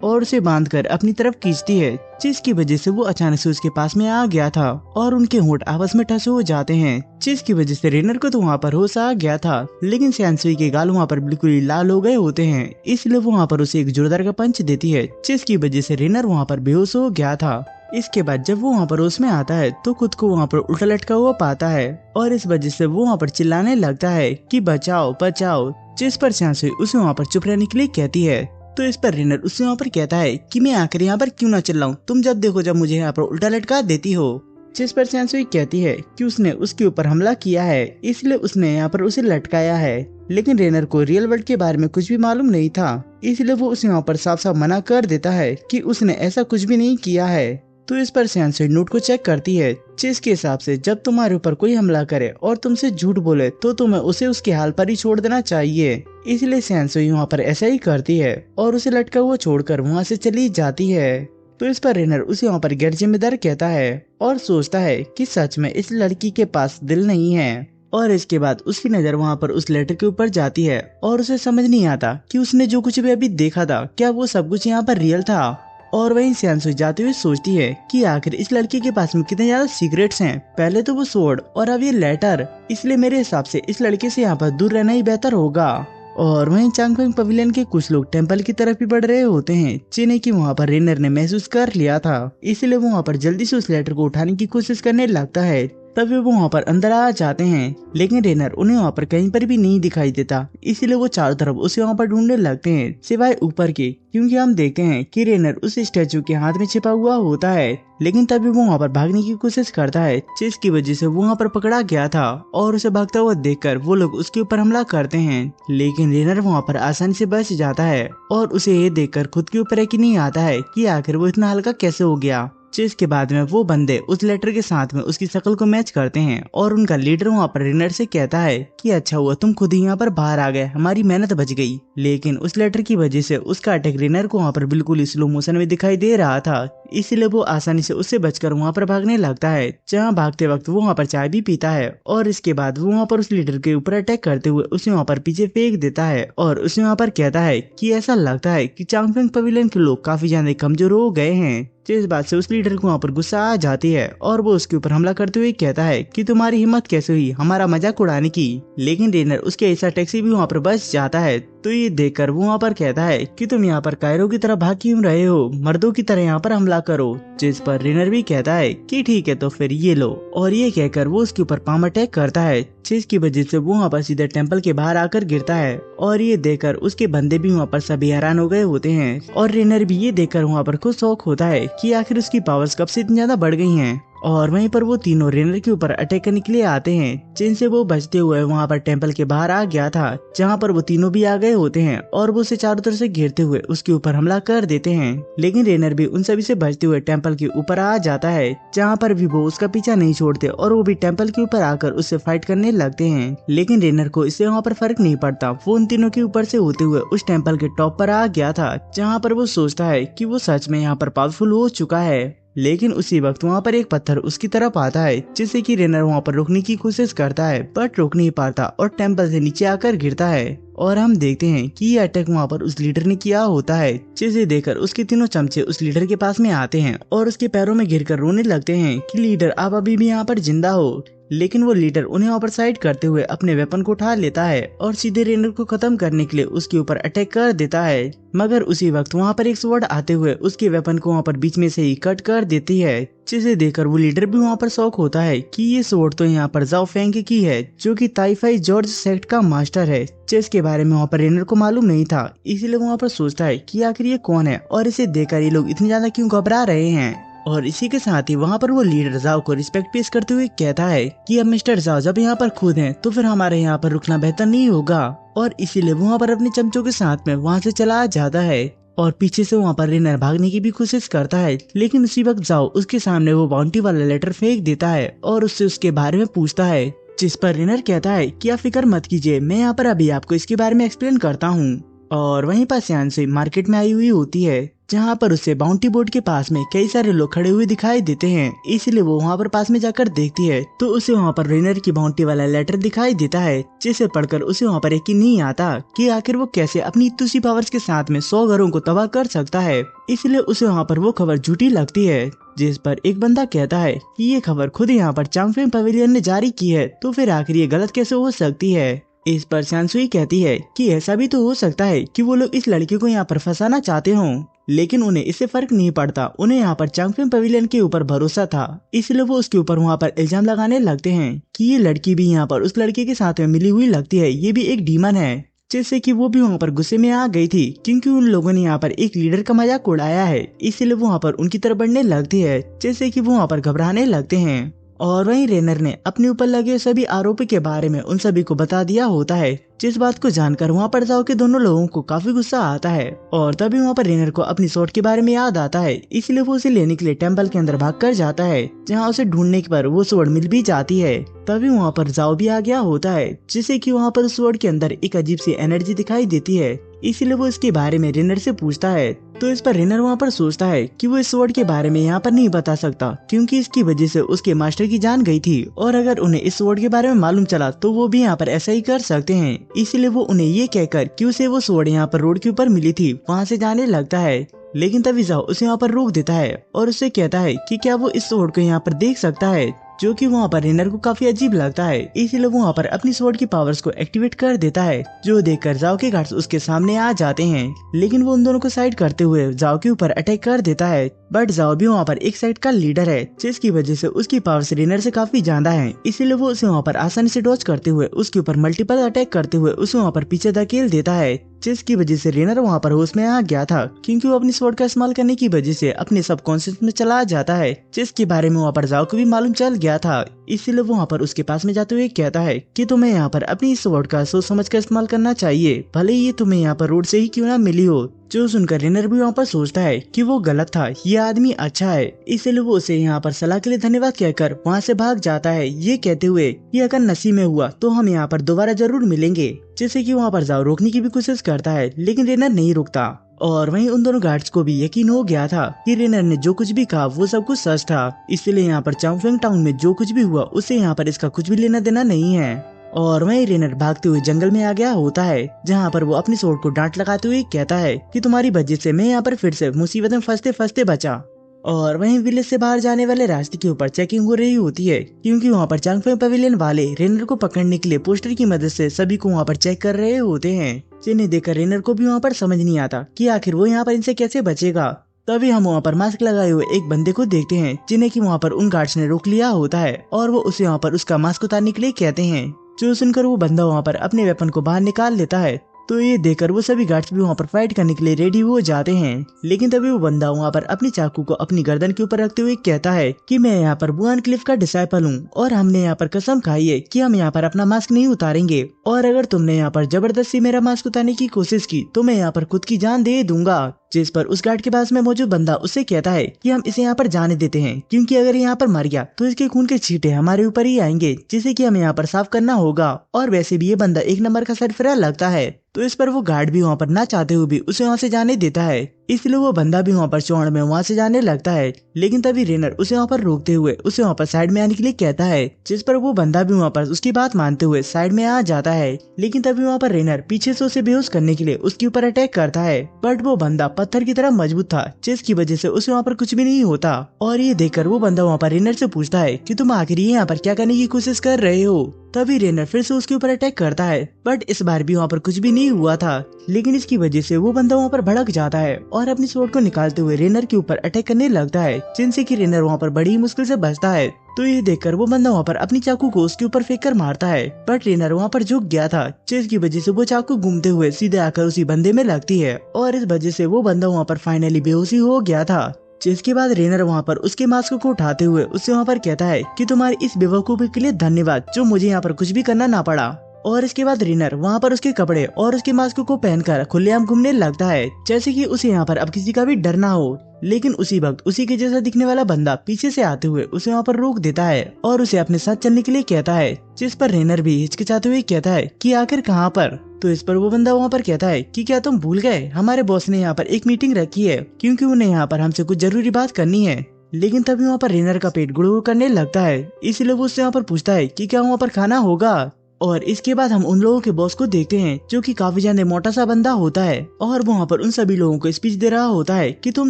Speaker 1: और उसे बांधकर अपनी तरफ खींचती है, जिसकी वजह से वो अचानक से उसके पास में आ गया था और उनके होंठ आपस में ठसे हो जाते हैं, जिसकी वजह से रेनर को तो वहाँ पर होश आ गया था। लेकिन शानसुई के गाल वहाँ पर बिल्कुल ही लाल हो गए होते हैं, इसलिए वो वहाँ पर उसे एक जोरदार का पंच देती है, जिसकी वजह से रेनर वहाँ पर बेहोश हो गया था। इसके बाद जब वो वहाँ पर होश में आता है तो खुद को वहाँ पर उल्टा लटका हुआ पाता है और इस वजह से वो वहाँ पर चिल्लाने लगता है कि बचाओ बचाओ, जिस पर शानसुई उसे वहाँ पर चुप रहने के लिए कहती है। तो इस पर रेनर उससे वहाँ पर कहता है कि मैं आखिर यहाँ पर क्यों ना चिल्लाऊं, तुम जब देखो जब मुझे यहाँ पर उल्टा लटका देती हो। जिस पर शानसुई कहती है कि उसने उसके ऊपर हमला किया है, इसलिए उसने यहाँ पर उसे लटकाया है। लेकिन रेनर को रियल वर्ल्ड के बारे में कुछ भी मालूम नहीं था, इसलिए वो उसे यहाँ पर साफ साफ मना कर देता है कि उसने ऐसा कुछ भी नहीं किया है। तो इस पर शानसुई नोट को चेक करती है, जिसके हिसाब से जब तुम्हारे ऊपर कोई हमला करे और तुमसे झूठ बोले तो तुम्हें उसे उसके हाल पर ही छोड़ देना चाहिए। इसलिए शानसुई वहाँ पर ऐसा ही करती है और उसे लटका हुआ छोड़कर वहाँ से चली जाती है। तो इस पर रेनर उसे वहाँ पर गैर जिम्मेदार कहता है और सोचता है कि सच में इस लड़की के पास दिल नहीं है। और इसके बाद उसकी नजर वहाँ पर उस लेटर के ऊपर जाती है और उसे समझ नहीं आता कि उसने जो कुछ भी अभी देखा था क्या वो सब कुछ यहाँ पर रियल था। और वहीं शानसुई जाते हुए सोचती है कि आखिर इस लड़की के पास में कितने ज्यादा सीक्रेट्स हैं, पहले तो वो स्वॉर्ड और अब ये लेटर, इसलिए मेरे हिसाब से इस लड़के से यहाँ पर दूर रहना ही बेहतर होगा। और वहीं चांगफेंग पवेलियन के कुछ लोग टेंपल की तरफ भी बढ़ रहे होते हैं, जिन्हें कि वहाँ पर रेनर ने महसूस कर लिया था, इसलिए वो वहाँ पर जल्दी से उस लेटर को उठाने की कोशिश करने लगता है। तभी वो वहाँ पर अंदर आ जाते हैं, लेकिन रेनर उन्हें वहाँ पर कहीं पर भी नहीं दिखाई देता, इसीलिए वो चारों तरफ उसे वहाँ पर ढूंढने लगते हैं सिवाय ऊपर के, क्योंकि हम देखते हैं कि रेनर उस स्टैचू के हाथ में छिपा हुआ होता है। लेकिन तभी वो वहाँ पर भागने की कोशिश करता है, जिसकी वजह से वो वहाँ पर पकड़ा गया था और उसे भागता हुआ देखकर वो लोग उसके ऊपर हमला करते हैं। लेकिन रेनर वहाँ पर आसानी से बच जाता है और उसे ये देखकर खुद के ऊपर यकीन नहीं आता है कि आखिर वो इतना हल्का कैसे हो गया, जिसके बाद में वो बंदे उस लेटर के साथ में उसकी शक्ल को मैच करते हैं और उनका लीडर वहाँ पर रेनर से कहता है कि अच्छा हुआ तुम खुद ही यहाँ पर बाहर आ गए, हमारी मेहनत बच गई। लेकिन उस लेटर की वजह से उसका अटैक रेनर को वहाँ पर बिल्कुल स्लो मोशन में दिखाई दे रहा था, इसलिए वो आसानी से उससे बचकर वहाँ पर भागने लगता है। जहाँ भागते वक्त वो वहाँ पर चाय भी पीता है और इसके बाद वो वहाँ पर उस लीडर के ऊपर अटैक करते हुए उसे वहाँ पर पीछे फेंक देता है और उसे वहाँ पर कहता है कि ऐसा लगता है कि चांगफेंग पवेलियन के लोग काफी ज्यादा कमजोर हो गए हैं। जिस बात से उस लीडर को वहाँ पर गुस्सा आ जाती है और वो उसके ऊपर हमला करते हुए कहता है कि तुम्हारी हिम्मत कैसे हुई हमारा मजाक उड़ाने की। लेकिन रेनर उसके ऐसा टैक्सी भी वहाँ पर बच जाता है, तो ये देखकर वो वहाँ पर कहता है कि तुम यहाँ पर कायरो की तरह भाग क्यों रहे हो, मर्दों की तरह यहाँ पर हमला करो। जिस पर रेनर भी कहता है कि ठीक है तो फिर ये लो, और ये कहकर वो उसके ऊपर पाम अटैक करता है, जिसकी वजह से वो वहाँ पर सीधे टेम्पल के बाहर आकर गिरता है। और ये देखकर उसके बंदे भी वहाँ पर सभी हैरान हो गए होते हैं और रेनर भी ये देखकर वहाँ पर खुद शौक होता है कि आखिर उसकी पावर्स कब से इतनी ज्यादा बढ़ गई हैं। और वहीं पर वो तीनों रेनर के ऊपर अटैक करने के लिए आते हैं, जिनसे वो बचते हुए वहाँ पर टेम्पल के बाहर आ गया था, जहाँ पर वो तीनों भी आ गए होते हैं और वो उसे चारों तरफ से घेरते हुए उसके ऊपर हमला कर देते हैं। लेकिन रेनर भी उन सभी से बचते हुए टेम्पल के ऊपर आ जाता है, जहाँ पर भी वो उसका पीछा नहीं छोड़ते और वो भी टेम्पल के ऊपर आकर उससे फाइट करने लगते हैं। लेकिन रेनर को इससे वहाँ पर फर्क नहीं पड़ता, वो उन तीनों के ऊपर से होते हुए उस टेम्पल के टॉप पर आ गया था, जहाँ पर वो सोचता है कि वो सच में यहाँ पर पावरफुल हो चुका है। लेकिन उसी वक्त वहाँ पर एक पत्थर उसकी तरफ आता है, जिससे कि रेनर वहाँ पर रोकने की कोशिश करता है बट रोक नहीं पाता और टेम्पल से नीचे आकर गिरता है। और हम देखते हैं कि ये अटैक वहाँ पर उस लीडर ने किया होता है, जिसे देखकर उसके तीनों चमचे उस लीडर के पास में आते हैं और उसके पैरों में गिरकर रोने लगते हैं कि लीडर आप अभी भी यहाँ पर जिंदा हो। लेकिन वो लीडर उन्हें वहाँ पर साइड करते हुए अपने वेपन को उठा लेता है और सीधे रेनर को खत्म करने के लिए उसके ऊपर अटैक कर देता है। मगर उसी वक्त वहाँ पर एक स्वॉर्ड आते हुए उसके वेपन को वहाँ पर बीच में से ही कट कर देती है, जिसे देखकर वो लीडर भी वहाँ पर शौक होता है कि ये स्वॉर्ड तो यहाँ पर जाओ फेंग की है, जो कि ताइफाई जॉर्ज सेक्ट का मास्टर है, जिसके बारे में वहाँ पर रेनर को मालूम नहीं था। इसीलिए वहाँ पर सोचता है कि आखिर ये कौन है और इसे देखकर ये लोग इतनी ज्यादा क्यों घबरा रहे हैं। और इसी के साथ ही वहाँ पर वो लीडर जाओ को रिस्पेक्ट पेश करते हुए कहता है कि अब मिस्टर जाओ जब यहाँ पर खुद हैं तो फिर हमारे यहाँ पर रुकना बेहतर नहीं होगा। और इसीलिए वहाँ पर अपने चमचों के साथ में वहाँ से चला जाता है और पीछे से वहाँ पर रेनर भागने की भी कोशिश करता है। लेकिन उसी वक्त जाओ उसके सामने वो बाउंटी वाला लेटर फेंक देता है और उससे उसके बारे में पूछता है, जिस पर रेनर कहता है कि आप फिक्र मत कीजिए, मैं यहाँ पर अभी आपको इसके बारे में एक्सप्लेन करता हूँ। और वहीं पर सियान से मार्केट में आई हुई होती है, जहाँ पर उसे बाउंटी बोर्ड के पास में कई सारे लोग खड़े हुए दिखाई देते हैं, इसलिए वो वहाँ पर पास में जाकर देखती है तो उसे वहाँ पर रेनर की बाउंटी वाला लेटर दिखाई देता है, जिसे पढ़कर उसे वहाँ पर यकीन नहीं आता कि आखिर वो कैसे अपनी तुसी पावर्स के साथ में 100 घरों को तबाह कर सकता है। इसलिए उसे वहाँ पर वो खबर झूठी लगती है, जिस पर एक बंदा कहता है कि ये खबर खुद यहाँ पर चांगफेंग पवेलियन ने जारी की है, तो फिर आखिर ये गलत कैसे हो सकती है। इस पर शानसुई कहती है कि ऐसा भी तो हो सकता है कि वो लोग इस लड़की को यहाँ पर फंसाना चाहते हों, लेकिन उन्हें इससे फर्क नहीं पड़ता, उन्हें यहाँ पर चांगफेंग पवेलियन के ऊपर भरोसा था, इसलिए वो उसके ऊपर वहाँ पर इल्जाम लगाने लगते हैं कि ये लड़की भी यहाँ पर उस लड़के के साथ में मिली हुई लगती है, ये भी एक डीमन है, जिससे कि वो भी वहाँ पर गुस्से में आ गई थी क्योंकि उन लोगों ने यहाँ पर एक लीडर का मजाक उड़ाया है, इसीलिए वो वहाँ पर उनकी तरफ बढ़ने लगती है, जैसे कि वो वहाँ पर घबराने लगते हैं। और वहीं रेनर ने अपने ऊपर लगे सभी आरोपी के बारे में उन सभी को बता दिया होता है, जिस बात को जानकर वहाँ पर जाओ के दोनों लोगों को काफी गुस्सा आता है। और तभी वहाँ पर रेनर को अपनी शॉट के बारे में याद आता है, इसलिए वो उसे लेने के लिए टेम्पल के अंदर भाग कर जाता है, जहाँ उसे ढूंढने पर वो स्वॉर्ड मिल भी जाती है। तभी वहाँ पर जाओ भी आ गया होता है, जिससे कि वहाँ पर स्वॉर्ड के अंदर एक अजीब सी एनर्जी दिखाई देती है, इसीलिए वो इसके बारे में रेनर से पूछता है। तो इस पर रेनर वहाँ पर सोचता है कि वो इस स्वॉर्ड के बारे में यहाँ पर नहीं बता सकता, क्योंकि इसकी वजह से उसके मास्टर की जान गई थी, और अगर उन्हें इस स्वॉर्ड के बारे में मालूम चला तो वो भी यहाँ पर ऐसा ही कर सकते हैं। इसीलिए वो उन्हें ये कहकर कि उसे वो स्वॉर्ड यहाँ पर रोड के ऊपर मिली थी वहाँ से जाने लगता है। लेकिन तभी जाओ उसे यहाँ पर रोक देता है और उससे कहता है कि क्या वो इस स्वॉर्ड को यहाँ पर देख सकता है, जो कि वहाँ पर रेनर को काफी अजीब लगता है, इसीलिए वो वहाँ पर अपनी स्वॉर्ड की पावर्स को एक्टिवेट कर देता है, जो देखकर जाओ के गार्ड्स उसके सामने आ जाते हैं। लेकिन वो उन दोनों को साइड करते हुए जाओ के ऊपर अटैक कर देता है, बट जाओ भी वहाँ पर एक साइड का लीडर है, जिसकी वजह से उसकी पावर्स रेनर से काफी ज्यादा है, इसीलिए वो उसे वहाँ पर आसानी से डॉज करते हुए उसके ऊपर मल्टीपल अटैक करते हुए उसे वहाँ पर पीछे धकेल देता है, जिसकी वजह से रेनर वहाँ पर होश में आ गया था, क्योंकि वो अपनी स्वॉर्ड का इस्तेमाल करने की वजह से अपने सबकॉन्शियस में चला जाता है, जिसके बारे में वहाँ पर जाओ को भी मालूम चल गया था। इसलिए वो वहाँ पर उसके पास में जाते हुए कहता है कि तुम्हें यहाँ पर अपनी इस स्वॉर्ड का सोच समझ कर इस्तेमाल करना चाहिए, भले ही ये तुम्हें यहाँ पर रोड से ही क्यों ना मिली हो। जो सुनकर रेनर भी वहाँ पर सोचता है कि वो गलत था, ये आदमी अच्छा है, इसलिए वो उसे यहाँ पर सलाह के लिए धन्यवाद कहकर वहाँ से भाग जाता है, ये कहते हुए कि अगर नसीब में हुआ तो हम यहाँ पर दोबारा जरूर मिलेंगे। जैसे कि वहाँ पर जाओ रोकने की भी कोशिश करता है, लेकिन रेनर नहीं रुकता। और वहीं उन दोनों गार्ड्स को भी यकीन हो गया था कि रेनर ने जो कुछ भी कहा वो सब कुछ सच था, इसलिए यहाँ पर चांगफेंग टाउन में जो कुछ भी हुआ उससे यहाँ पर इसका कुछ भी लेना देना नहीं है। और वहीं रेनर भागते हुए जंगल में आ गया होता है, जहाँ पर वो अपनी स्वॉर्ड को डांट लगाते हुए कहता है कि तुम्हारी वजह से मैं यहाँ पर फिर से मुसीबत में फंसते फंसते बचा। और वहीं विलेज से बाहर जाने वाले रास्ते के ऊपर चेकिंग हो रही होती है, क्योंकि वहाँ पर चांगफेंग पवेलियन वाले रेनर को पकड़ने के लिए पोस्टर की मदद से सभी को वहाँ पर चेक कर रहे होते हैं, जिन्हें देखकर रेनर को भी वहाँ पर समझ नहीं आता कि आखिर वो यहाँ पर इनसे कैसे बचेगा। तभी हम वहाँ पर मास्क लगाए हुए एक बंदे को देखते हैं, जिन्हें की वहाँ पर उन गार्ड्स ने रोक लिया होता है और वो उसे वहाँ पर उसका मास्क उतारने के लिए कहते हैं। जो सुनकर वो बंदा वहाँ पर अपने वेपन को बाहर निकाल लेता है, तो ये देखकर वो सभी गार्ड्स भी वहाँ पर फाइट करने के लिए रेडी हो जाते हैं। लेकिन तभी वो बंदा वहाँ पर अपनी चाकू को अपनी गर्दन के ऊपर रखते हुए कहता है कि मैं यहाँ पर बुआन क्लिफ का डिसाइपल हूँ और हमने यहाँ पर कसम खाई है कि हम यहाँ पर अपना मास्क नहीं उतारेंगे, और अगर तुमने यहाँ पर जबरदस्ती मेरा मास्क उतारने की कोशिश की तो मैं यहाँ पर खुद की जान दे दूंगा। जिस पर उस गार्ड के पास में मौजूद बंदा उससे कहता है कि हम इसे यहाँ पर जाने देते हैं, क्योंकि अगर यहाँ पर मर गया तो इसके खून के छींटे हमारे ऊपर ही आएंगे, जिसे कि हमें यहाँ पर साफ करना होगा, और वैसे भी ये बंदा एक नंबर का सरफिरा लगता है। तो इस पर वो गार्ड भी वहाँ पर ना चाहते हुए भी उसे वहाँ से जाने देता है, इसलिए वो बंदा भी वहाँ पर चौड़ में वहाँ से जाने लगता है। लेकिन तभी रेनर उसे वहाँ पर रोकते हुए उसे वहाँ पर साइड में आने के लिए कहता है, जिस पर वो बंदा भी वहाँ पर उसकी बात मानते हुए साइड में आ जाता है। लेकिन तभी वहाँ पर रेनर पीछे से उसे बेहोश करने के लिए उसके ऊपर अटैक करता है, बट वो बंदा पत्थर की तरह मजबूत था, जिसकी वजह से उसे वहाँ पर कुछ भी नहीं होता। और ये देखकर वो बंदा वहाँ पर रेनर से पूछता है कि तुम आखिर यहाँ पर क्या करने की कोशिश कर रहे हो। तभी रेनर फिर से उसके ऊपर अटैक करता है, बट इस बार भी वहाँ पर कुछ भी नहीं हुआ था। लेकिन इसकी वजह से वो बंदा वहाँ पर भड़क जाता है और अपनी स्वॉर्ड को निकालते हुए रेनर के ऊपर अटैक करने लगता है, जिनसे कि रेनर वहाँ पर बड़ी मुश्किल से बचता है। तो ये देखकर वो बंदा वहाँ पर अपनी चाकू को उसके ऊपर फेंक कर मारता है, बट रेनर वहाँ पर झुक गया था, जिसकी वजह से वो चाकू घूमते हुए सीधे आकर उसी बंदे में लगती है, और इस वजह से वो बंदा वहाँ पर फाइनली बेहोशी हो गया था। जिसके बाद रेनर वहाँ पर उसके मास्क को उठाते हुए उससे वहाँ पर कहता है कि तुम्हारी इस बेवकूफी के लिए धन्यवाद, जो मुझे यहाँ पर कुछ भी करना ना पड़ा। और इसके बाद रेनर वहाँ पर उसके कपड़े और उसके मास्क को पहनकर खुलेआम घूमने लगता है, जैसे कि उसे यहाँ पर अब किसी का भी डर ना हो। लेकिन उसी वक्त उसी के जैसा दिखने वाला बंदा पीछे से आते हुए उसे वहाँ पर रोक देता है और उसे अपने साथ चलने के लिए कहता है, जिस पर रेनर भी हिचकिचाते हुए कहता है कि आखिर कहाँ पर। तो इस पर वो बंदा वहाँ पर कहता है कि क्या तुम भूल गए, हमारे बॉस ने यहाँ पर एक मीटिंग रखी है, क्योंकि उन्हें यहाँ पर हमसे कुछ जरूरी बात करनी है। लेकिन तभी वहाँ पर रेनर का पेट गुड़गुड़ करने लगता है, इसलिए वो उससे वहाँ पर पूछता है कि क्या वहाँ पर खाना होगा। और इसके बाद हम उन लोगों के बॉस को देखते हैं, जो कि काफी ज्यादा मोटा सा बंदा होता है, और वो वहाँ पर उन सभी लोगों को स्पीच दे रहा होता है कि तुम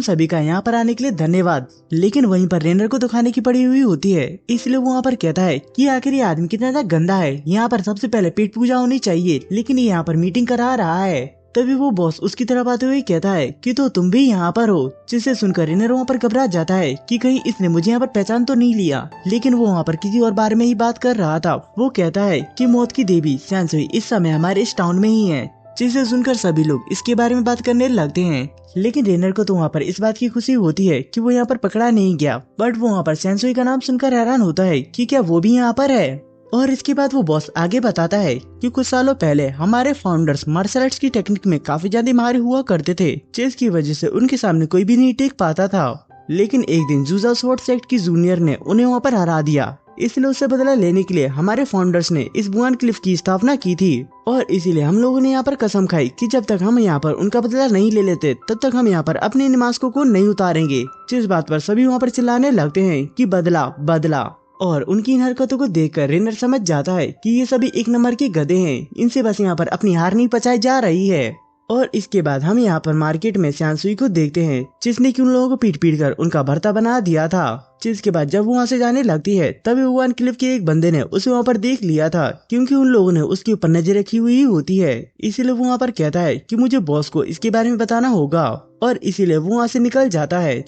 Speaker 1: सभी का यहाँ पर आने के लिए धन्यवाद। लेकिन वहीं पर रेनर को तो खाने की पड़ी हुई होती है, इसलिए वो वहाँ पर कहता है कि आखिर ये आदमी कितना ज्यादा गंदा है, यहाँ पर सबसे पहले पेट पूजा होनी चाहिए, लेकिन ये यहाँ पर मीटिंग करा रहा है। तभी वो बॉस उसकी तरफ आते हुए कहता है कि तो तुम भी यहाँ पर हो, जिसे सुनकर रेनर वहाँ पर घबरा जाता है कि कहीं इसने मुझे यहाँ पर पहचान तो नहीं लिया। लेकिन वो वहाँ पर किसी और बारे में ही बात कर रहा था। वो कहता है कि मौत की देवी सैनसुई इस समय हमारे इस टाउन में ही है, जिसे सुनकर सभी लोग इसके बारे में बात करने लगते हैं। लेकिन रेनर को तो वहाँ पर इस बात की खुशी होती है कि वो यहाँ पर पकड़ा नहीं गया, बट वो वहाँ पर सैनसुई का नाम सुनकर हैरान होता है कि क्या वो भी यहाँ पर है। और इसके बाद वो बॉस आगे बताता है कि कुछ सालों पहले हमारे फाउंडर्स मार्शल आर्ट्स की टेक्निक में काफी ज्यादा माहिर हुआ करते थे, जिसकी वजह से उनके सामने कोई भी नहीं टिक पाता था। लेकिन एक दिन जुजा स्वॉर्ड सेक्ट की जूनियर ने उन्हें वहाँ पर हरा दिया, इसलिए उससे बदला लेने के लिए हमारे फाउंडर्स ने इस बुआन क्लिफ की स्थापना की थी। और इसीलिए हम लोगों ने यहाँ पर कसम खाई कि जब तक हम यहाँ पर उनका बदला नहीं ले लेते तब तक हम यहाँ पर अपने मास्कों को नहीं उतारेंगे। जिस बात पर सभी वहाँ पर चिल्लाने लगते हैं कि बदला बदला। और उनकी इन हरकतों को देखकर रेनर समझ जाता है कि ये सभी एक नंबर के गधे हैं, इनसे बस यहाँ पर अपनी हार नहीं पचाई जा रही है। और इसके बाद हम यहाँ पर मार्केट में सैनसुई को देखते हैं, जिसने कि उन लोगों को पीट पीट कर उनका भरता बना दिया था। जिसके बाद जब वो वहाँ से जाने लगती है, तभी बुआन क्लिफ के एक बंदे ने उसे वहाँ पर देख लिया था, क्योंकि उन लोगों ने उसके ऊपर नजर रखी हुई होती है। इसीलिए वो वहाँ पर कहता है कि मुझे बॉस को इसके बारे में बताना होगा, और इसीलिए वो वहाँ से निकल जाता है।